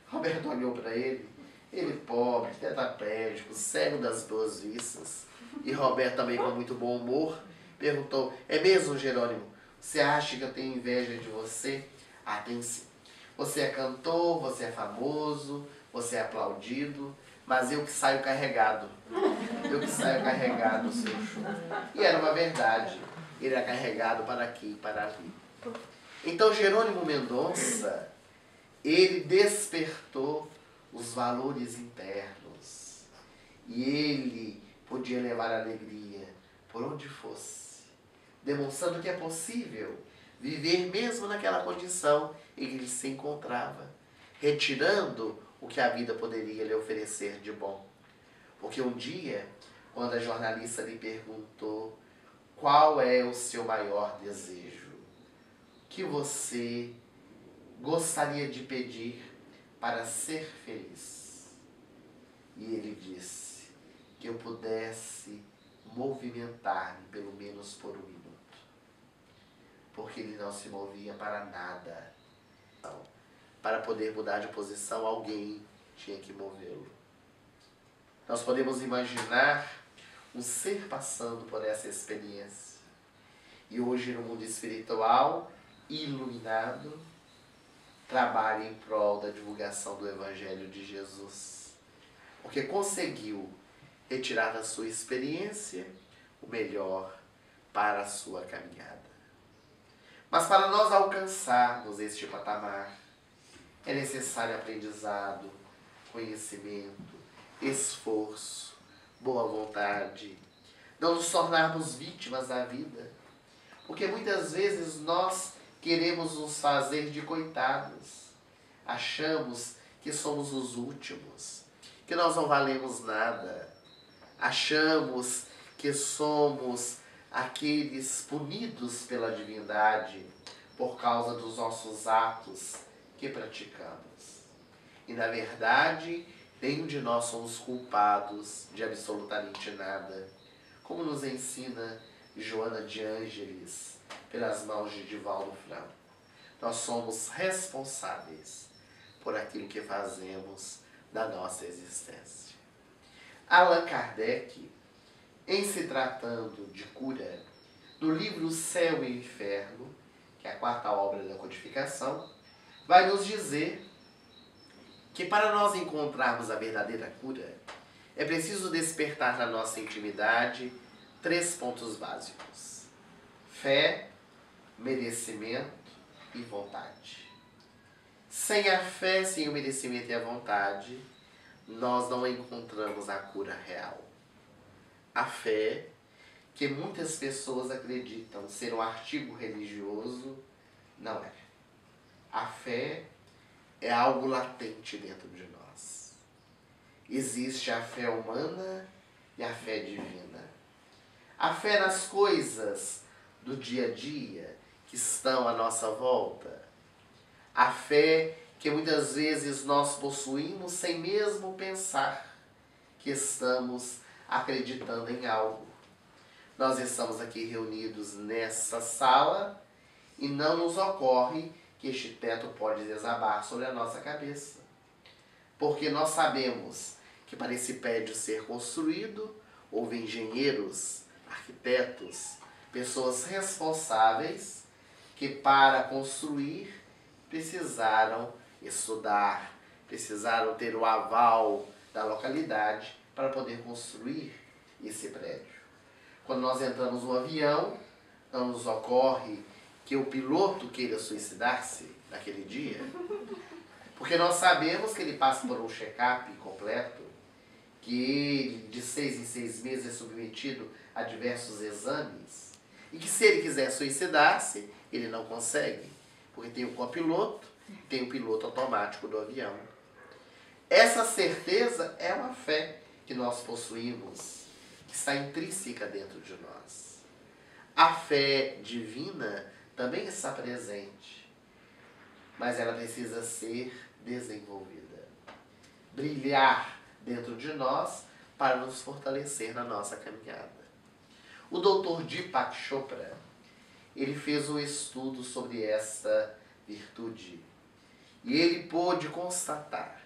Roberto olhou para ele pobre, tetraplégico, cego das duas vistas. E Roberto, também com muito bom humor, perguntou: é mesmo, Jerônimo? Você acha que eu tenho inveja de você? Ah, tem sim. Você é cantor, você é famoso, você é aplaudido, mas eu que saio carregado. Eu que saio carregado no seu show. E era uma verdade. Ele era carregado para aqui e para ali. Então Jerônimo Mendonça, ele despertou os valores internos. E ele podia levar alegria por onde fosse, demonstrando que é possível viver mesmo naquela condição em que ele se encontrava, retirando o que a vida poderia lhe oferecer de bom. Porque um dia, quando a jornalista lhe perguntou qual é o seu maior desejo, que você gostaria de pedir para ser feliz? E ele disse: que eu pudesse movimentar-me, pelo menos por um minuto. Porque ele não se movia para nada. Para poder mudar de posição, alguém tinha que movê-lo. Nós podemos imaginar um ser passando por essa experiência. E hoje, no mundo espiritual, iluminado, trabalha em prol da divulgação do Evangelho de Jesus. Porque conseguiu retirar da sua experiência o melhor para a sua caminhada. Mas para nós alcançarmos este patamar, é necessário aprendizado, conhecimento, esforço, boa vontade, não nos tornarmos vítimas da vida. Porque muitas vezes nós queremos nos fazer de coitados. Achamos que somos os últimos, que nós não valemos nada. Achamos que somos aqueles punidos pela divindade por causa dos nossos atos que praticamos. E na verdade, nenhum de nós somos culpados de absolutamente nada, como nos ensina Joana de Ângeles, pelas mãos de Divaldo Franco. Nós somos responsáveis por aquilo que fazemos da nossa existência. Allan Kardec, em se tratando de cura, no livro Céu e Inferno, que é a quarta obra da codificação, vai nos dizer que para nós encontrarmos a verdadeira cura, é preciso despertar na nossa intimidade 3 pontos básicos: fé, merecimento e vontade. Sem a fé, sem o merecimento e a vontade, nós não encontramos a cura real. A fé, que muitas pessoas acreditam ser um artigo religioso, não é. A fé é algo latente dentro de nós. Existe a fé humana e a fé divina. A fé nas coisas do dia a dia que estão à nossa volta. A fé que muitas vezes nós possuímos sem mesmo pensar que estamos acreditando em algo. Nós estamos aqui reunidos nessa sala e não nos ocorre que este teto pode desabar sobre a nossa cabeça. Porque nós sabemos que para esse prédio ser construído, houve engenheiros, arquitetos, pessoas responsáveis que para construir precisaram estudar, precisaram ter o aval da localidade para poder construir esse prédio. Quando nós entramos no avião, não nos ocorre que o piloto queira suicidar-se naquele dia, porque nós sabemos que ele passa por um check-up completo, que ele de 6 em 6 meses é submetido a diversos exames, e que se ele quiser suicidar-se, ele não consegue, porque tem o copiloto, tem o piloto automático do avião. Essa certeza é uma fé que nós possuímos, que está intrínseca dentro de nós. A fé divina também está presente, mas ela precisa ser desenvolvida, brilhar dentro de nós para nos fortalecer na nossa caminhada. O Dr. Deepak Chopra, ele fez um estudo sobre essa virtude e ele pôde constatar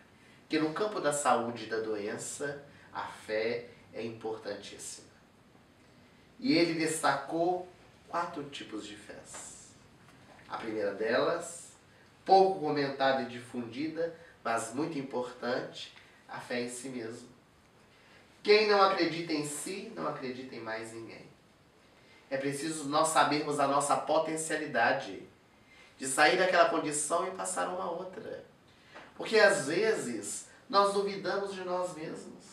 que no campo da saúde e da doença, a fé é importantíssima. E ele destacou 4 tipos de fés. A primeira delas, pouco comentada e difundida, mas muito importante, a fé em si mesmo. Quem não acredita em si, não acredita em mais ninguém. É preciso nós sabermos a nossa potencialidade de sair daquela condição e passar uma outra. Porque às vezes nós duvidamos de nós mesmos.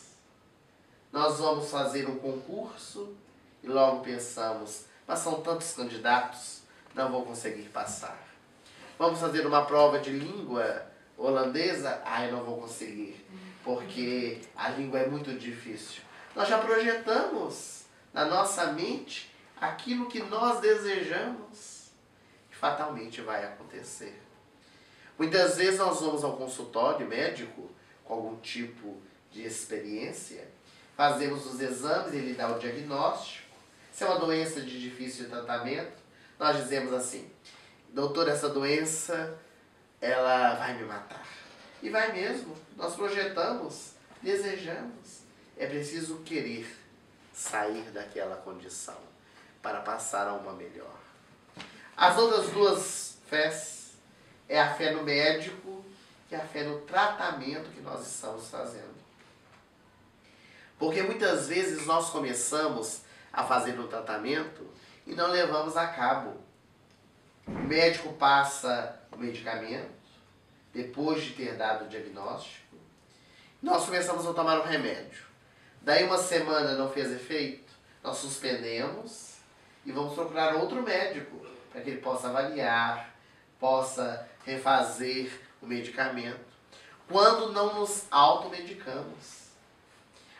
Nós vamos fazer um concurso e logo pensamos, mas são tantos candidatos, não vou conseguir passar. Vamos fazer uma prova de língua holandesa, eu não vou conseguir, porque a língua é muito difícil. Nós já projetamos na nossa mente aquilo que nós desejamos e fatalmente vai acontecer. Muitas vezes nós vamos ao consultório médico com algum tipo de experiência fazemos os exames, ele dá o diagnóstico. Se é uma doença de difícil tratamento, nós dizemos assim: doutor, essa doença, ela vai me matar. E vai mesmo. Nós projetamos, desejamos. É preciso querer sair daquela condição para passar a uma melhor. As outras duas fés é a fé no médico e a fé no tratamento que nós estamos fazendo. Porque muitas vezes nós começamos a fazer um tratamento e não levamos a cabo. O médico passa o medicamento, depois de ter dado o diagnóstico, nós começamos a tomar o remédio. Daí uma semana não fez efeito, nós suspendemos e vamos procurar outro médico para que ele possa avaliar, possa refazer o medicamento. Quando não nos automedicamos.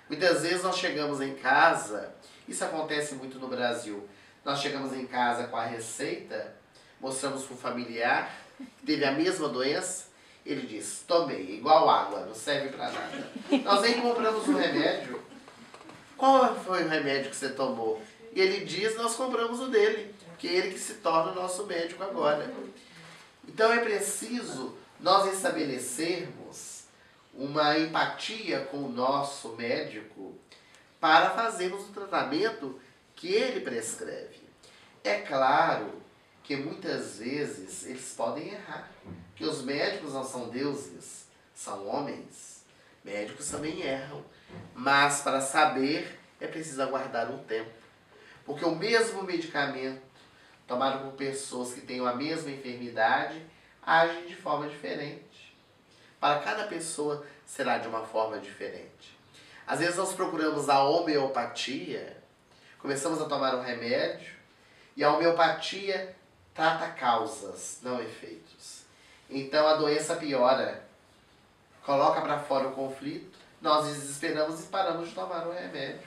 Muitas vezes nós chegamos em casa, isso acontece muito no Brasil, nós chegamos em casa com a receita, mostramos para o familiar que teve a mesma doença, ele diz: tomei, igual água, não serve para nada. Nós nem compramos o remédio. Qual foi o remédio que você tomou? E ele diz: nós compramos o dele, que é ele que se torna o nosso médico agora. Então é preciso nós estabelecermos uma empatia com o nosso médico para fazermos o tratamento que ele prescreve. É claro que muitas vezes eles podem errar, que os médicos não são deuses, são homens. Médicos também erram, mas para saber é preciso aguardar um tempo, porque o mesmo medicamento tomado por pessoas que tenham a mesma enfermidade agem de forma diferente. Para cada pessoa será de uma forma diferente. Às vezes nós procuramos a homeopatia, começamos a tomar um remédio e a homeopatia trata causas, não efeitos. Então a doença piora, coloca para fora o conflito, nós desesperamos e paramos de tomar o remédio,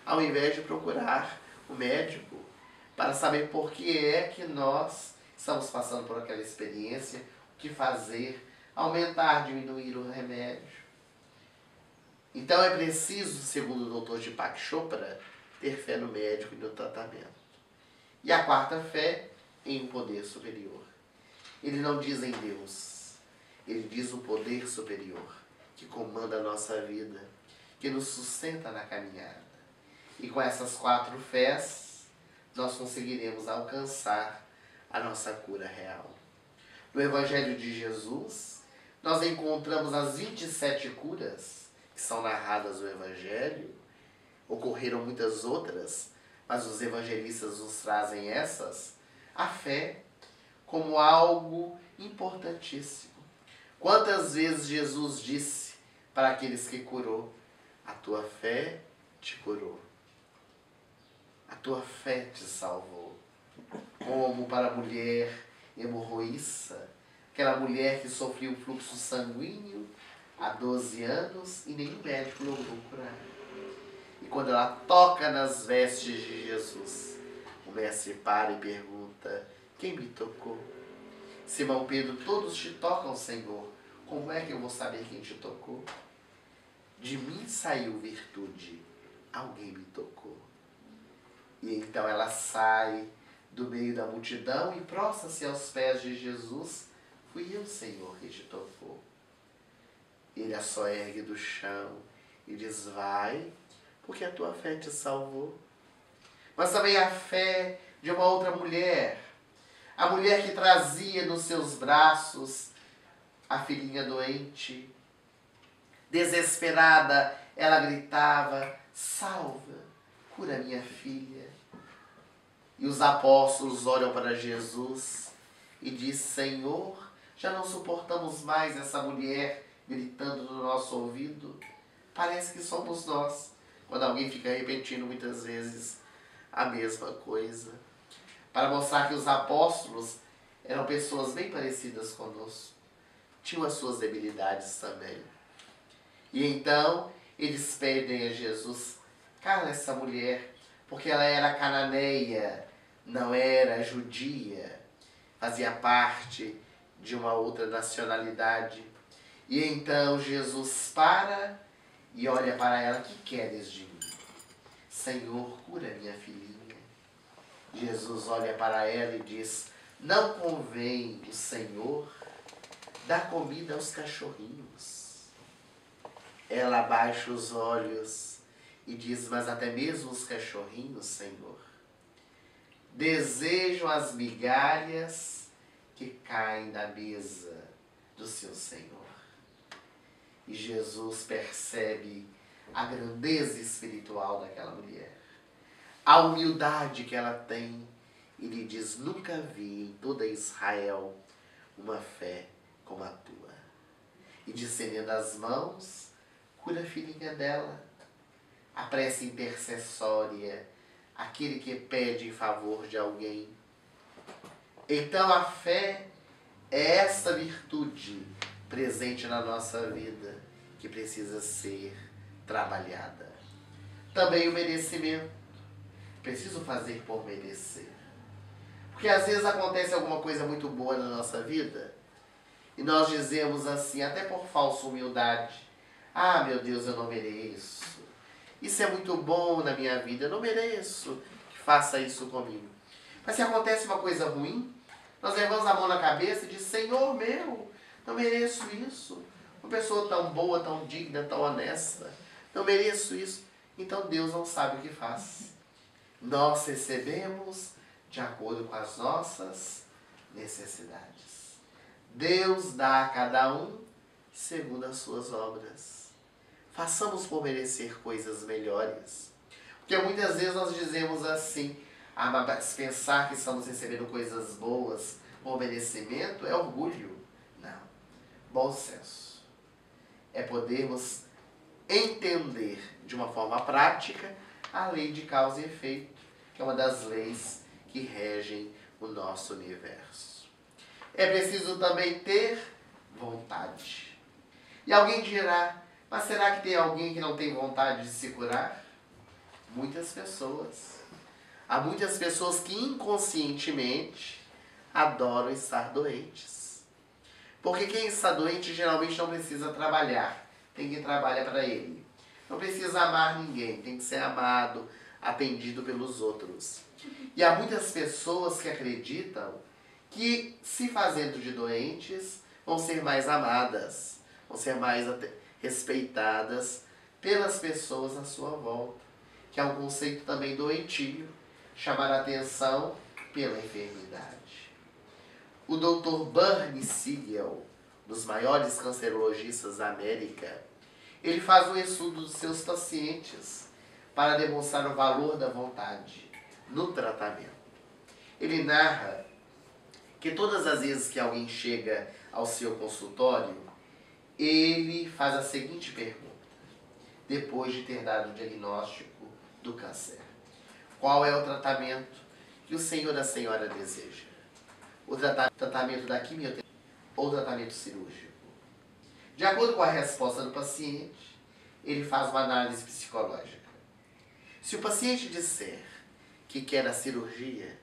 ao invés de procurar o médico para saber por que é que nós estamos passando por aquela experiência, o que fazer, aumentar, diminuir o remédio. Então é preciso, segundo o Dr. Deepak Chopra, ter fé no médico e no tratamento. E a quarta fé em um poder superior. Ele não diz em Deus, ele diz o poder superior que comanda a nossa vida, que nos sustenta na caminhada. E com essas quatro fés, nós conseguiremos alcançar a nossa cura real. No Evangelho de Jesus, nós encontramos as 27 curas que são narradas no Evangelho. Ocorreram muitas outras, mas os evangelistas nos trazem essas. A fé como algo importantíssimo. Quantas vezes Jesus disse para aqueles que curou: a tua fé te curou. A tua fé te salvou. Como para a mulher hemorroíça, aquela mulher que sofreu fluxo sanguíneo há 12 anos e nenhum médico logrou curar. E quando ela toca nas vestes de Jesus, o mestre para e pergunta: quem me tocou? Simão Pedro: todos te tocam, Senhor. Como é que eu vou saber quem te tocou? De mim saiu virtude, alguém me tocou. E então ela sai do meio da multidão e prostra-se aos pés de Jesus. Fui eu, Senhor, que te tocou. Ele a soergue do chão e diz: vai, porque a tua fé te salvou. Mas também a fé de uma outra mulher, a mulher que trazia nos seus braços a filhinha doente. Desesperada, ela gritava: salva, cura minha filha. E os apóstolos olham para Jesus e dizem: Senhor, já não suportamos mais essa mulher gritando no nosso ouvido. Parece que somos nós, quando alguém fica repetindo muitas vezes a mesma coisa. Para mostrar que os apóstolos eram pessoas bem parecidas conosco. Tinham as suas debilidades também. E então eles pedem a Jesus: cala essa mulher, porque ela era cananeia, não era judia, fazia parte de uma outra nacionalidade. E então Jesus para e olha para ela: que queres de mim? Senhor, cura minha filhinha. Jesus olha para ela e diz: não convém o Senhor dar comida aos cachorrinhos. Ela abaixa os olhos e diz: mas até mesmo os cachorrinhos, Senhor, desejam as migalhas que caem da mesa do seu Senhor. E Jesus percebe a grandeza espiritual daquela mulher, a humildade que ela tem, e lhe diz: nunca vi em toda Israel uma fé como a tua. E distendendo as mãos, cura a filhinha dela. A prece intercessória, aquele que pede em favor de alguém. Então a fé é essa virtude presente na nossa vida, que precisa ser trabalhada. Também o merecimento. Preciso fazer por merecer. Porque às vezes acontece alguma coisa muito boa na nossa vida e nós dizemos assim, até por falsa humildade: ah, meu Deus, eu não mereço. Isso é muito bom na minha vida, eu não mereço que faça isso comigo. Mas se acontece uma coisa ruim, nós levamos a mão na cabeça e diz: Senhor meu, não mereço isso. Uma pessoa tão boa, tão digna, tão honesta, não mereço isso. Então Deus não sabe o que faz. Nós recebemos de acordo com as nossas necessidades. Deus dá a cada um segundo as suas obras. Façamos por merecer coisas melhores. Porque muitas vezes nós dizemos assim: ah, mas pensar que estamos recebendo coisas boas por merecimento é orgulho. Não. Bom senso. É podermos entender de uma forma prática a lei de causa e efeito, que é uma das leis que regem o nosso universo. É preciso também ter vontade. E alguém dirá: mas será que tem alguém que não tem vontade de se curar? Muitas pessoas. Há muitas pessoas que inconscientemente adoram estar doentes. Porque quem está doente geralmente não precisa trabalhar. Tem quem trabalha para ele. Não precisa amar ninguém. Tem que ser amado, atendido pelos outros. E há muitas pessoas que acreditam que, se fazendo de doentes, vão ser mais amadas, vão ser mais respeitadas pelas pessoas à sua volta. Que é um conceito também doentio, chamar a atenção pela enfermidade. O Dr. Bernie Siegel, dos maiores cancerologistas da América, ele faz um estudo dos seus pacientes para demonstrar o valor da vontade no tratamento. Ele narra que todas as vezes que alguém chega ao seu consultório, ele faz a seguinte pergunta, depois de ter dado o diagnóstico do câncer: qual é o tratamento que o senhor ou a senhora deseja? O tratamento da quimioterapia ou o tratamento cirúrgico? De acordo com a resposta do paciente, ele faz uma análise psicológica. Se o paciente disser que quer a cirurgia: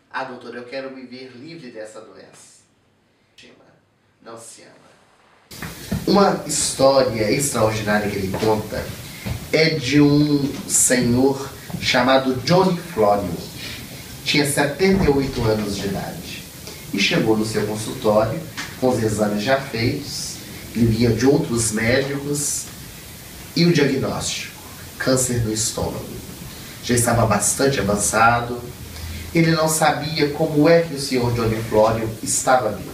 ah, doutor, eu quero me ver livre dessa doença, não se ama. Uma história extraordinária que ele conta é de um senhor chamado Johnny Florio. Tinha 78 anos de idade e chegou no seu consultório com os exames já feitos. Ele vinha de outros médicos e o diagnóstico: câncer no estômago. Já estava bastante avançado. Ele não sabia como é que o senhor Johnny Florio estava vivo.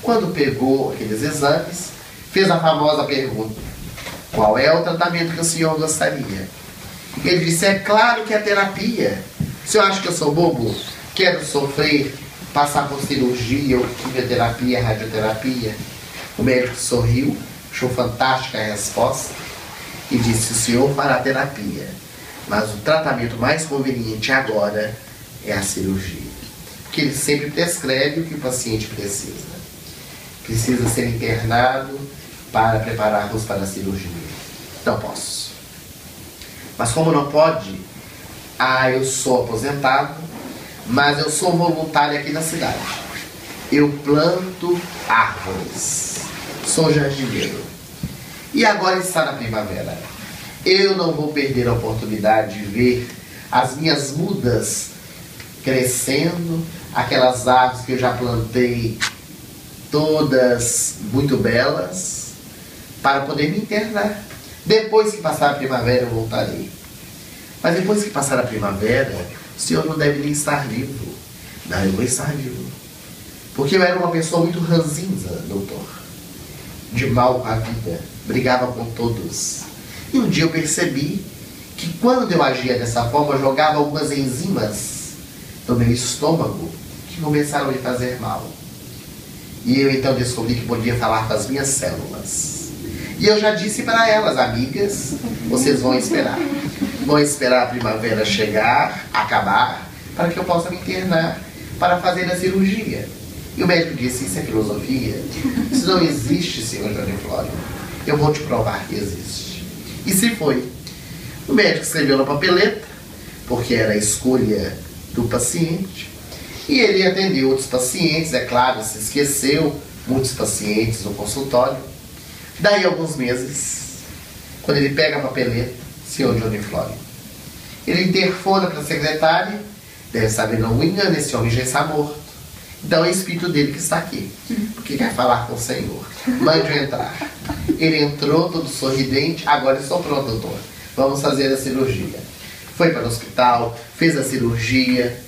Quando pegou aqueles exames, fez a famosa pergunta: qual é o tratamento que o senhor gostaria? Ele disse: é claro que é terapia. O senhor acha que eu sou bobo? Quero sofrer, passar por cirurgia, ou quimioterapia, radioterapia? O médico sorriu, achou fantástica a resposta e disse: o senhor fará terapia, mas o tratamento mais conveniente agora é a cirurgia. Porque ele sempre prescreve o que o paciente precisa. Precisa ser internado para prepararmos para a cirurgia. Não posso. Mas como não pode, eu sou aposentado, mas eu sou voluntário aqui na cidade. Eu planto árvores. Sou jardineiro. E agora está na primavera. Eu não vou perder a oportunidade de ver as minhas mudas crescendo, aquelas árvores que eu já plantei, todas muito belas, para poder me internar. Depois que passar a primavera eu voltarei. Mas depois que passar a primavera, o senhor não deve nem estar vivo. Não, eu vou estar vivo. Porque eu era uma pessoa muito ranzinza, doutor. De mal com a vida. Brigava com todos. E um dia eu percebi que quando eu agia dessa forma, eu jogava algumas enzimas no meu estômago que começaram a me fazer mal. E eu então descobri que podia falar com as minhas células. E eu já disse para elas, amigas, vocês vão esperar. Vão esperar a primavera chegar, acabar, para que eu possa me internar, para fazer a cirurgia. E o médico disse, isso é filosofia? Isso não existe, senhor Johnny Florio. Eu vou te provar que existe. E se foi. O médico escreveu na papeleta, porque era a escolha do paciente. E ele atendeu outros pacientes, é claro, se esqueceu, muitos pacientes no consultório. Daí alguns meses, quando ele pega a papeleta, senhor Johnny Florio, ele interfona para a secretária, deve saber, não me engano, esse homem já está morto. Então é o espírito dele que está aqui, porque quer falar com o senhor. Mande-o entrar. Ele entrou todo sorridente, agora estou pronto, doutor. Vamos fazer a cirurgia. Foi para o hospital, fez a cirurgia,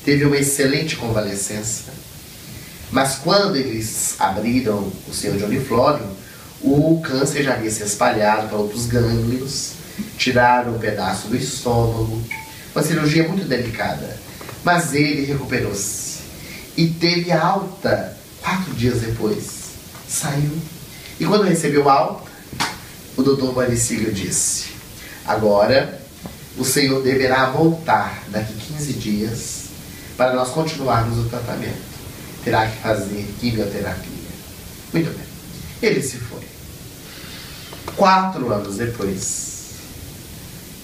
teve uma excelente convalescença. Mas quando eles abriram o senhor Johnny Florio, o câncer já havia se espalhado para outros gânglios, tiraram um pedaço do estômago. Uma cirurgia muito delicada. Mas ele recuperou-se. E teve alta 4 dias depois. Saiu. E quando recebeu alta, o doutor Maricílio disse, agora o senhor deverá voltar daqui 15 dias para nós continuarmos o tratamento. Terá que fazer quimioterapia. Muito bem. Ele se foi. 4 anos depois.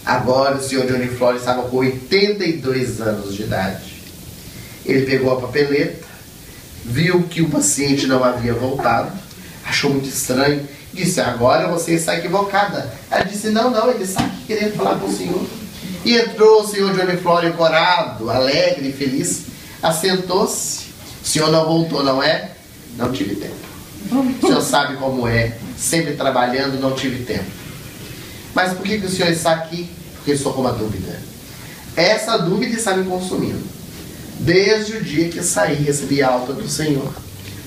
Agora o senhor Johnny Florio estava com 82 anos de idade. Ele pegou a papeleta, viu que o paciente não havia voltado, achou muito estranho, disse, agora você está equivocada. Ela disse, não, ele está aqui querendo falar com o senhor. E entrou o senhor Johnny Florio corado, alegre, feliz, assentou-se. O senhor não voltou, não é? Não tive tempo. O senhor sabe como é, sempre trabalhando, não tive tempo. Mas por que o senhor está aqui? Porque estou com uma dúvida. Essa dúvida está me consumindo. Desde o dia que saí, recebi a alta do senhor.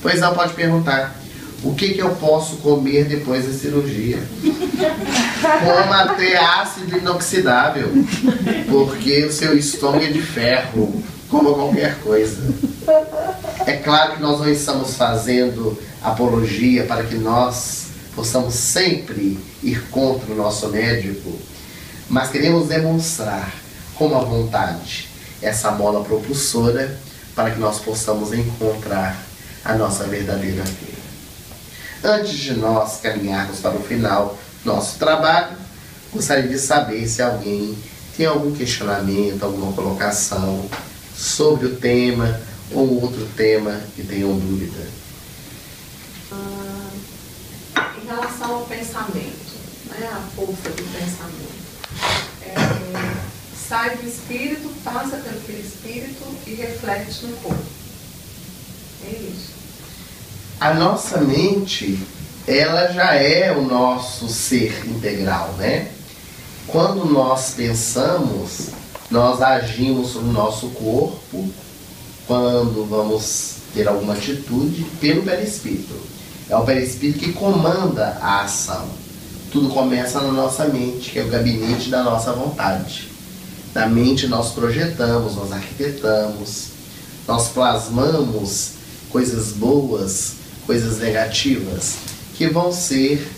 Pois não, pode perguntar. O que eu posso comer depois da cirurgia? Coma até ácido inoxidável. Porque o seu estômago é de ferro. Coma qualquer coisa. É claro que nós não estamos fazendo apologia para que nós possamos sempre ir contra o nosso médico, mas queremos demonstrar com a vontade essa mola propulsora para que nós possamos encontrar a nossa verdadeira vida. Antes de nós caminharmos para o final do nosso trabalho, gostaria de saber se alguém tem algum questionamento, alguma colocação sobre o tema ou outro tema que tenham dúvida. Em relação ao pensamento, né, a força do pensamento, sai do espírito, passa pelo perispírito e reflete no corpo. É isso. A nossa mente, ela já é o nosso ser integral, né? Quando nós pensamos, nós agimos sobre o nosso corpo, quando vamos ter alguma atitude, pelo perispírito. É o perispírito que comanda a ação. Tudo começa na nossa mente, que é o gabinete da nossa vontade. Na mente nós projetamos, nós arquitetamos, nós plasmamos coisas boas, coisas negativas, que vão ser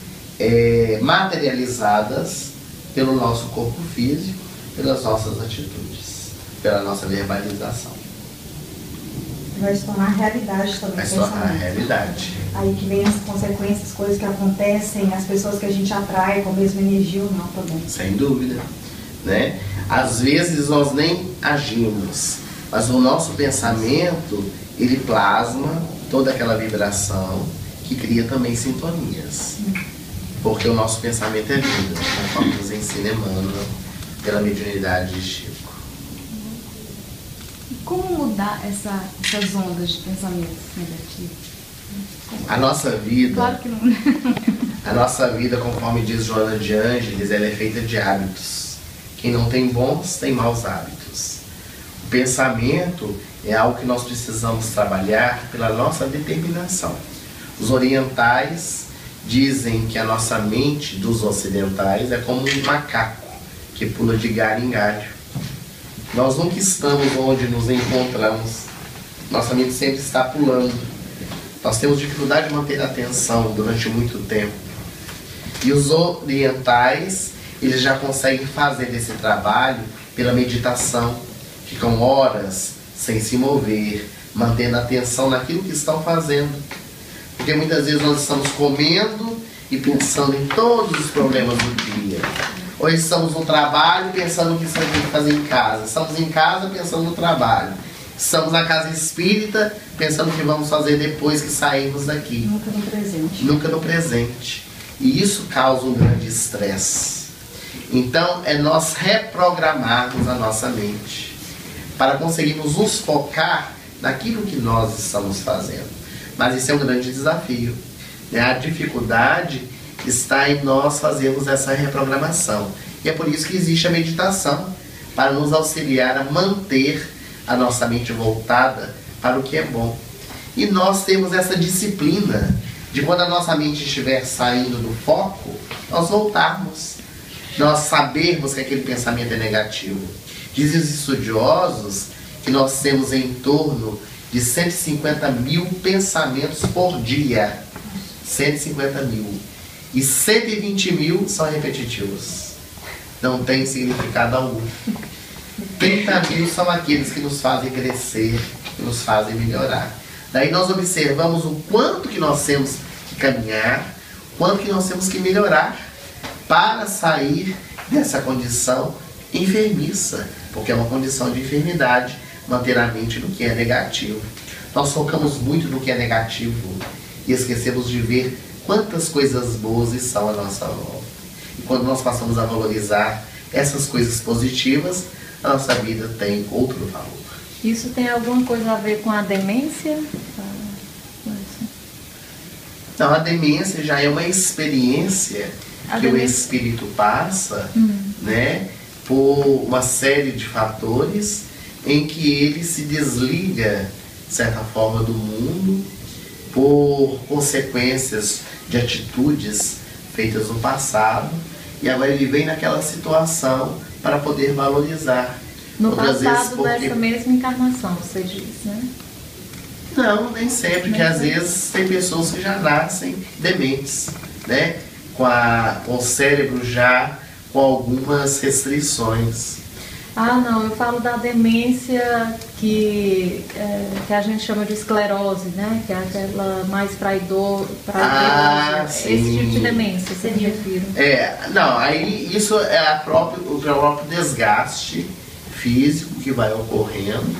materializadas pelo nosso corpo físico, pelas nossas atitudes, pela nossa verbalização. Vai se tornar realidade também. Vai se tornar realidade. Aí que vem as consequências, coisas que acontecem, as pessoas que a gente atrai com a mesma energia ou não também. Sem dúvida, né? Às vezes nós nem agimos, mas o nosso pensamento, ele plasma toda aquela vibração que cria também sintonias. porque o nosso pensamento é vida, conforme nos ensina Emmanuel, pela mediunidade de Chico. Como mudar essas ondas de pensamentos negativos? A nossa vida, Claro que não. a nossa vida, conforme diz Joana de Ângeles, ela é feita de hábitos. Quem não tem bons, tem maus hábitos. O pensamento é algo que nós precisamos trabalhar pela nossa determinação. Os orientais dizem que a nossa mente dos ocidentais é como um macaco que pula de galho em galho. Nós nunca estamos onde nos encontramos. Nossa mente sempre está pulando. Nós temos dificuldade de manter a atenção durante muito tempo. E os orientais, eles já conseguem fazer esse trabalho pela meditação. Ficam horas sem se mover, mantendo a atenção naquilo que estão fazendo. Porque muitas vezes nós estamos comendo e pensando em todos os problemas do dia. Ou estamos no trabalho pensando no que estamos tem que fazer em casa. Estamos em casa pensando no trabalho. Estamos na casa espírita pensando o que vamos fazer depois que sairmos daqui. Nunca no presente. Nunca no presente. E isso causa um grande estresse. Então, é nós reprogramarmos a nossa mente para conseguirmos nos focar naquilo que nós estamos fazendo. Mas isso é um grande desafio, né? A dificuldade está em nós fazermos essa reprogramação. E é por isso que existe a meditação, para nos auxiliar a manter a nossa mente voltada para o que é bom. E nós temos essa disciplina de quando a nossa mente estiver saindo do foco, nós voltarmos. Nós sabermos que aquele pensamento é negativo. Dizem os estudiosos que nós temos em torno de 150 mil pensamentos por dia. 150 mil. E 120 mil são repetitivos. Não tem significado algum. 30 mil são aqueles que nos fazem crescer, que nos fazem melhorar. Daí nós observamos o quanto que nós temos que caminhar, o quanto que nós temos que melhorar para sair dessa condição enfermiça, porque é uma condição de enfermidade, manter a mente no que é negativo. Nós focamos muito no que é negativo e esquecemos de ver quantas coisas boas estão à nossa volta. E quando nós passamos a valorizar essas coisas positivas, a nossa vida tem outro valor. Isso tem alguma coisa a ver com a demência? Não, a demência já é uma experiência que o espírito passa, né, por uma série de fatores em que ele se desliga, de certa forma, do mundo por consequências de atitudes feitas no passado, e agora ele vem naquela situação para poder valorizar. No outras passado vezes porque... dessa mesma encarnação, você diz, né? Não, nem sempre, porque às vezes tem pessoas que já nascem dementes, né? Com o cérebro já com algumas restrições. Ah, não, eu falo da demência que a gente chama de esclerose, né? Que é aquela mais para idoso. Esse tipo de demência, se me refiro. Não, aí isso é o próprio desgaste físico que vai ocorrendo,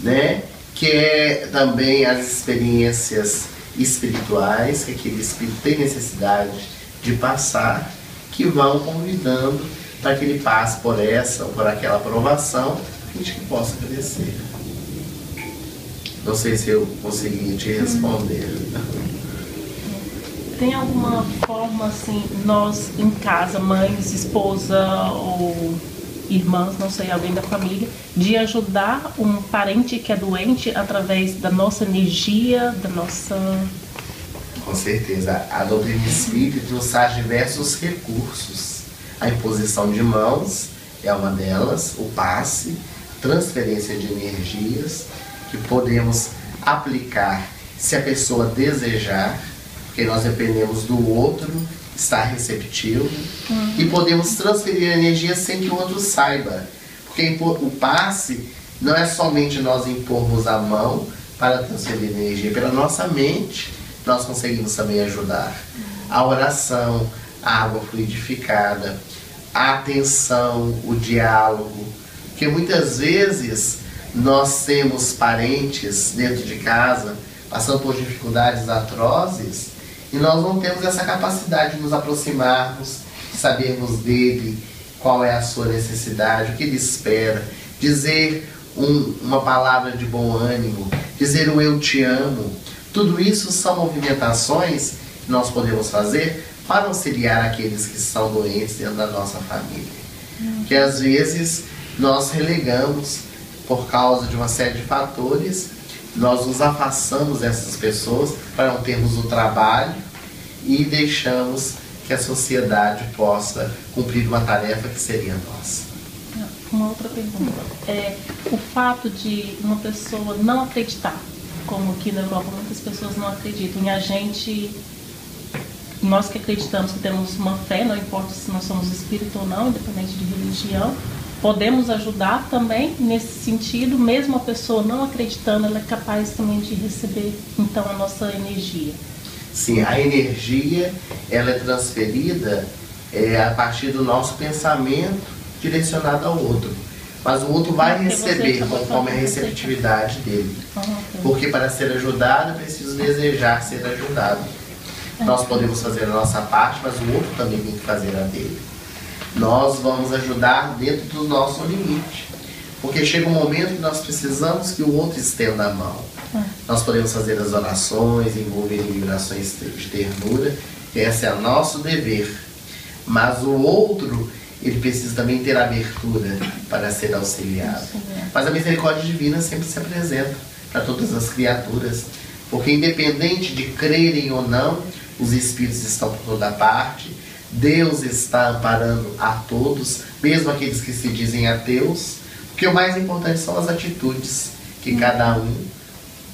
né? Que é também as experiências espirituais que aquele espírito tem necessidade de passar, que vão convidando para que ele passe por essa ou por aquela provação, a gente que possa crescer. Não sei se eu consegui te responder. Tem alguma forma, assim, nós em casa, mães, esposa ou irmãs, não sei, alguém da família, de ajudar um parente que é doente através da nossa energia, da nossa... Com certeza. A doutrina espírita nos traz diversos recursos. A imposição de mãos é uma delas, o passe, transferência de energias, que podemos aplicar se a pessoa desejar, porque nós dependemos do outro estar receptivo, e podemos transferir energia sem que o outro saiba, porque o passe não é somente nós impormos a mão para transferir energia, pela nossa mente nós conseguimos também ajudar. A oração, a água fluidificada, a atenção, o diálogo, porque muitas vezes nós temos parentes dentro de casa passando por dificuldades atrozes E nós não temos essa capacidade de nos aproximarmos, de sabermos dele, qual é a sua necessidade, o que ele espera, dizer uma palavra de bom ânimo, dizer o eu te amo. Tudo isso são movimentações que nós podemos fazer para auxiliar aqueles que estão doentes dentro da nossa família. Que às vezes nós relegamos, por causa de uma série de fatores, nós nos afastamos dessas pessoas para não termos o trabalho e deixamos que a sociedade possa cumprir uma tarefa que seria nossa. Uma outra pergunta. O fato de uma pessoa não acreditar, como aqui na Europa muitas pessoas não acreditam, e a gente, nós que acreditamos que temos uma fé, não importa se nós somos espírita ou não, independente de religião, podemos ajudar também nesse sentido, mesmo a pessoa não acreditando, ela é capaz também de receber então a nossa energia. Sim, a energia ela é transferida a partir do nosso pensamento direcionado ao outro. Mas o outro vai receber conforme a receptividade dele. Porque para ser ajudado, é preciso desejar ser ajudado. Nós podemos fazer a nossa parte, mas o outro também tem que fazer a dele. Nós vamos ajudar dentro do nosso limite. Porque chega um momento que nós precisamos que o outro estenda a mão. Nós podemos fazer as orações, envolver em vibrações de ternura. Esse é o nosso dever. Mas o outro, ele precisa também ter abertura para ser auxiliado. Mas a misericórdia divina sempre se apresenta para todas as criaturas. Porque independente de crerem ou não, os espíritos estão por toda parte. Deus está amparando a todos, mesmo aqueles que se dizem ateus. Porque o mais importante são as atitudes que cada um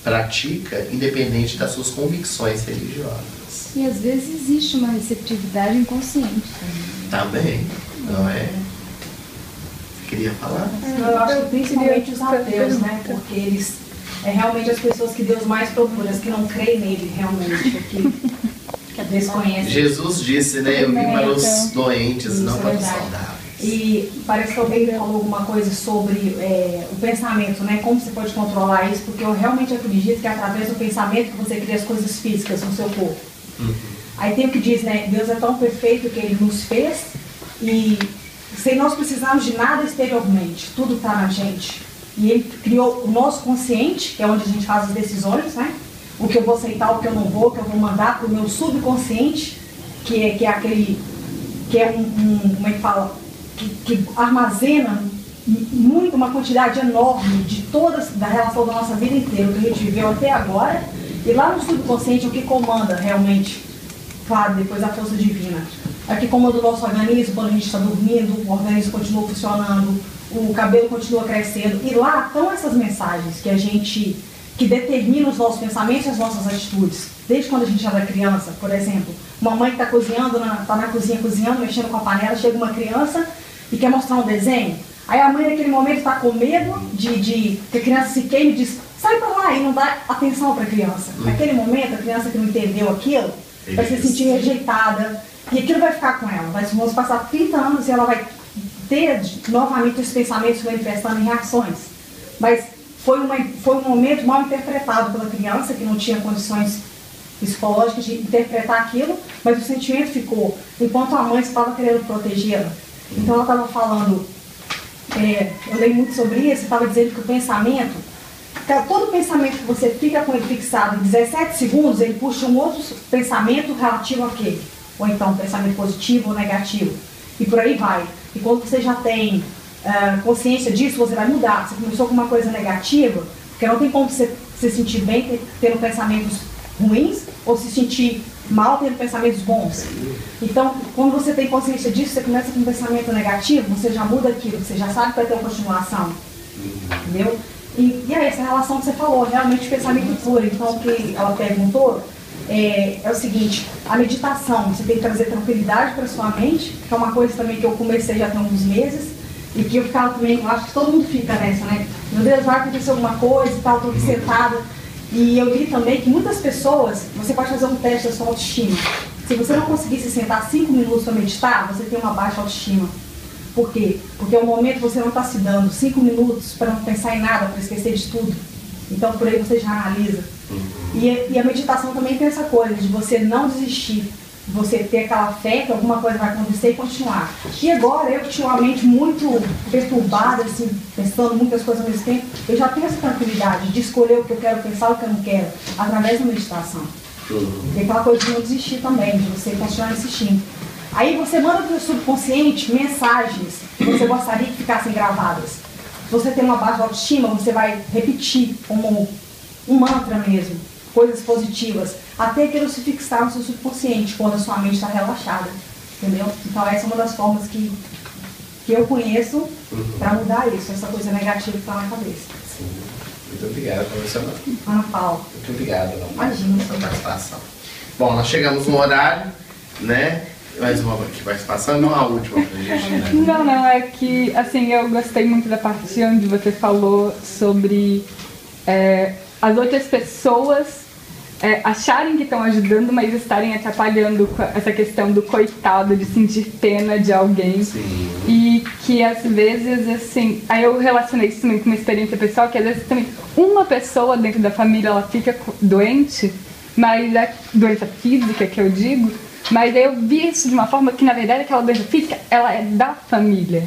pratica, independente das suas convicções religiosas. E às vezes existe uma receptividade inconsciente também, não é? Você queria falar? Eu acho que principalmente os ateus, né? Porque eles realmente as pessoas que Deus mais procura, as que não creem nele realmente, que desconhecem. Jesus disse, né? Eu vim para os doentes, isso, não para os saudáveis. E parece que alguém falou alguma coisa sobre o pensamento, né? Como você pode controlar isso, porque eu realmente acredito que é através do pensamento que você cria as coisas físicas no seu corpo. Aí tem o que diz, né? Deus é tão perfeito que Ele nos fez e sem nós precisarmos de nada exteriormente, tudo está na gente. E Ele criou o nosso consciente, que é onde a gente faz as decisões, né? O que eu vou aceitar, o que eu não vou, o que eu vou mandar para o meu subconsciente, que é aquele, que é como é que fala? Que armazena uma quantidade enorme de todas, da relação da nossa vida inteira, que a gente viveu até agora, e lá no subconsciente é o que comanda realmente, claro, depois a força divina. É que comanda o nosso organismo quando a gente está dormindo, o organismo continua funcionando, o cabelo continua crescendo, e lá estão essas mensagens que determinam os nossos pensamentos e as nossas atitudes. Desde quando a gente era criança, por exemplo, uma mãe que está cozinhando, está na cozinha cozinhando, mexendo com a panela, chega uma criança e quer mostrar um desenho, aí a mãe naquele momento está com medo de que a criança se queime e diz, sai para lá, e não dá atenção para a criança. Naquele momento, a criança que não entendeu aquilo, vai se sentir rejeitada, e aquilo vai ficar com ela. Vamos passar 30 anos e ela vai ter novamente os pensamentos se manifestando em reações. Mas foi um momento mal interpretado pela criança, que não tinha condições psicológicas de interpretar aquilo, mas o sentimento ficou, enquanto a mãe estava querendo protegê-la. Então ela estava falando, eu leio muito sobre isso, estava dizendo que o pensamento, todo pensamento que você fica com ele fixado em 17 segundos, ele puxa um outro pensamento relativo àquele, ou então um pensamento positivo ou negativo, e por aí vai. E quando você já tem consciência disso, você vai mudar. Você começou com uma coisa negativa, porque não tem como você se sentir bem tendo pensamentos ruins, ou se sentir mal tendo pensamentos bons. Então, quando você tem consciência disso, você começa com um pensamento negativo, você já muda aquilo, você já sabe que vai ter uma continuação. Entendeu? E aí, essa relação que você falou, realmente pensamento puro. Então, o que ela perguntou é o seguinte, a meditação, você tem que trazer tranquilidade para sua mente, que é uma coisa também que eu comecei já tem uns meses, e que eu ficava também, eu acho que todo mundo fica nessa, né? Meu Deus, vai acontecer alguma coisa e tal, estou aqui sentada. E eu vi também que muitas pessoas, você pode fazer um teste da sua autoestima. Se você não conseguir se sentar 5 minutos para meditar, você tem uma baixa autoestima. Por quê? Porque é um momento que você não está se dando 5 minutos para não pensar em nada, para esquecer de tudo. Então por aí você já analisa. E a meditação também tem essa coisa de você não desistir, você ter aquela fé que alguma coisa vai acontecer e continuar. E agora, eu que tinha uma mente muito perturbada, assim, pensando muitas coisas ao mesmo tempo, eu já tenho essa tranquilidade de escolher o que eu quero pensar e o que eu não quero, através da meditação. Tem aquela coisa de não desistir também, de você continuar insistindo. Aí você manda para o subconsciente mensagens que você gostaria que ficassem gravadas. Se você tem uma baixa autoestima, você vai repetir como um mantra mesmo, coisas positivas, até aquilo se fixar no seu subconsciente, quando a sua mente está relaxada, entendeu? Então essa é uma das formas que eu conheço para mudar isso, essa coisa negativa que está na cabeça. Sim. Muito obrigado, professora. Ana Paula. Muito obrigado, Ana Paula, Imagina. pela participação. Bom, nós chegamos no horário, né? Mais uma aqui participação, não a última pra gente, né? Não, é que, assim, eu gostei muito da parte onde você falou sobre as outras pessoas acharem que estão ajudando, mas estarem atrapalhando essa questão do coitado, de sentir pena de alguém. Sim. E que às vezes, assim, aí eu relacionei isso também com uma experiência pessoal, que às vezes também uma pessoa dentro da família, ela fica doente, mas a doença física que eu digo, mas eu vi isso de uma forma que, na verdade, aquela doença física, ela é da família.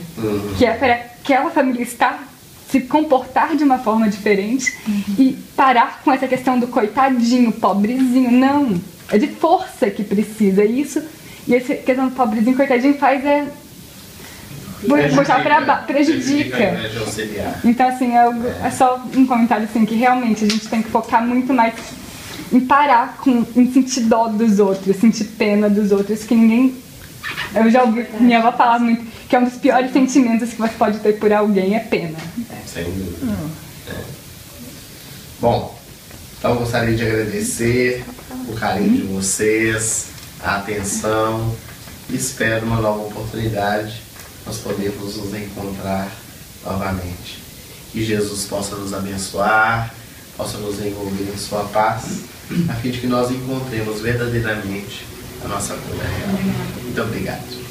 Que é para aquela família estar, se comportar de uma forma diferente e parar com essa questão do coitadinho, pobrezinho. Não, é de força que precisa. E essa questão do pobrezinho, coitadinho faz botar para baixo, prejudica. Então, assim, é só um comentário assim, que realmente a gente tem que focar muito mais em parar em sentir dó dos outros, sentir pena dos outros, que ninguém... Eu já ouvi minha avó falar muito que é um dos piores sentimentos que você pode ter por alguém, é pena. Sem dúvida. Bom, então eu gostaria de agradecer o carinho de vocês, a atenção, e espero uma nova oportunidade nós podermos nos encontrar novamente. Que Jesus possa nos abençoar, possa nos envolver em sua paz, a fim de que nós encontremos verdadeiramente a nossa cura real. Muito obrigado.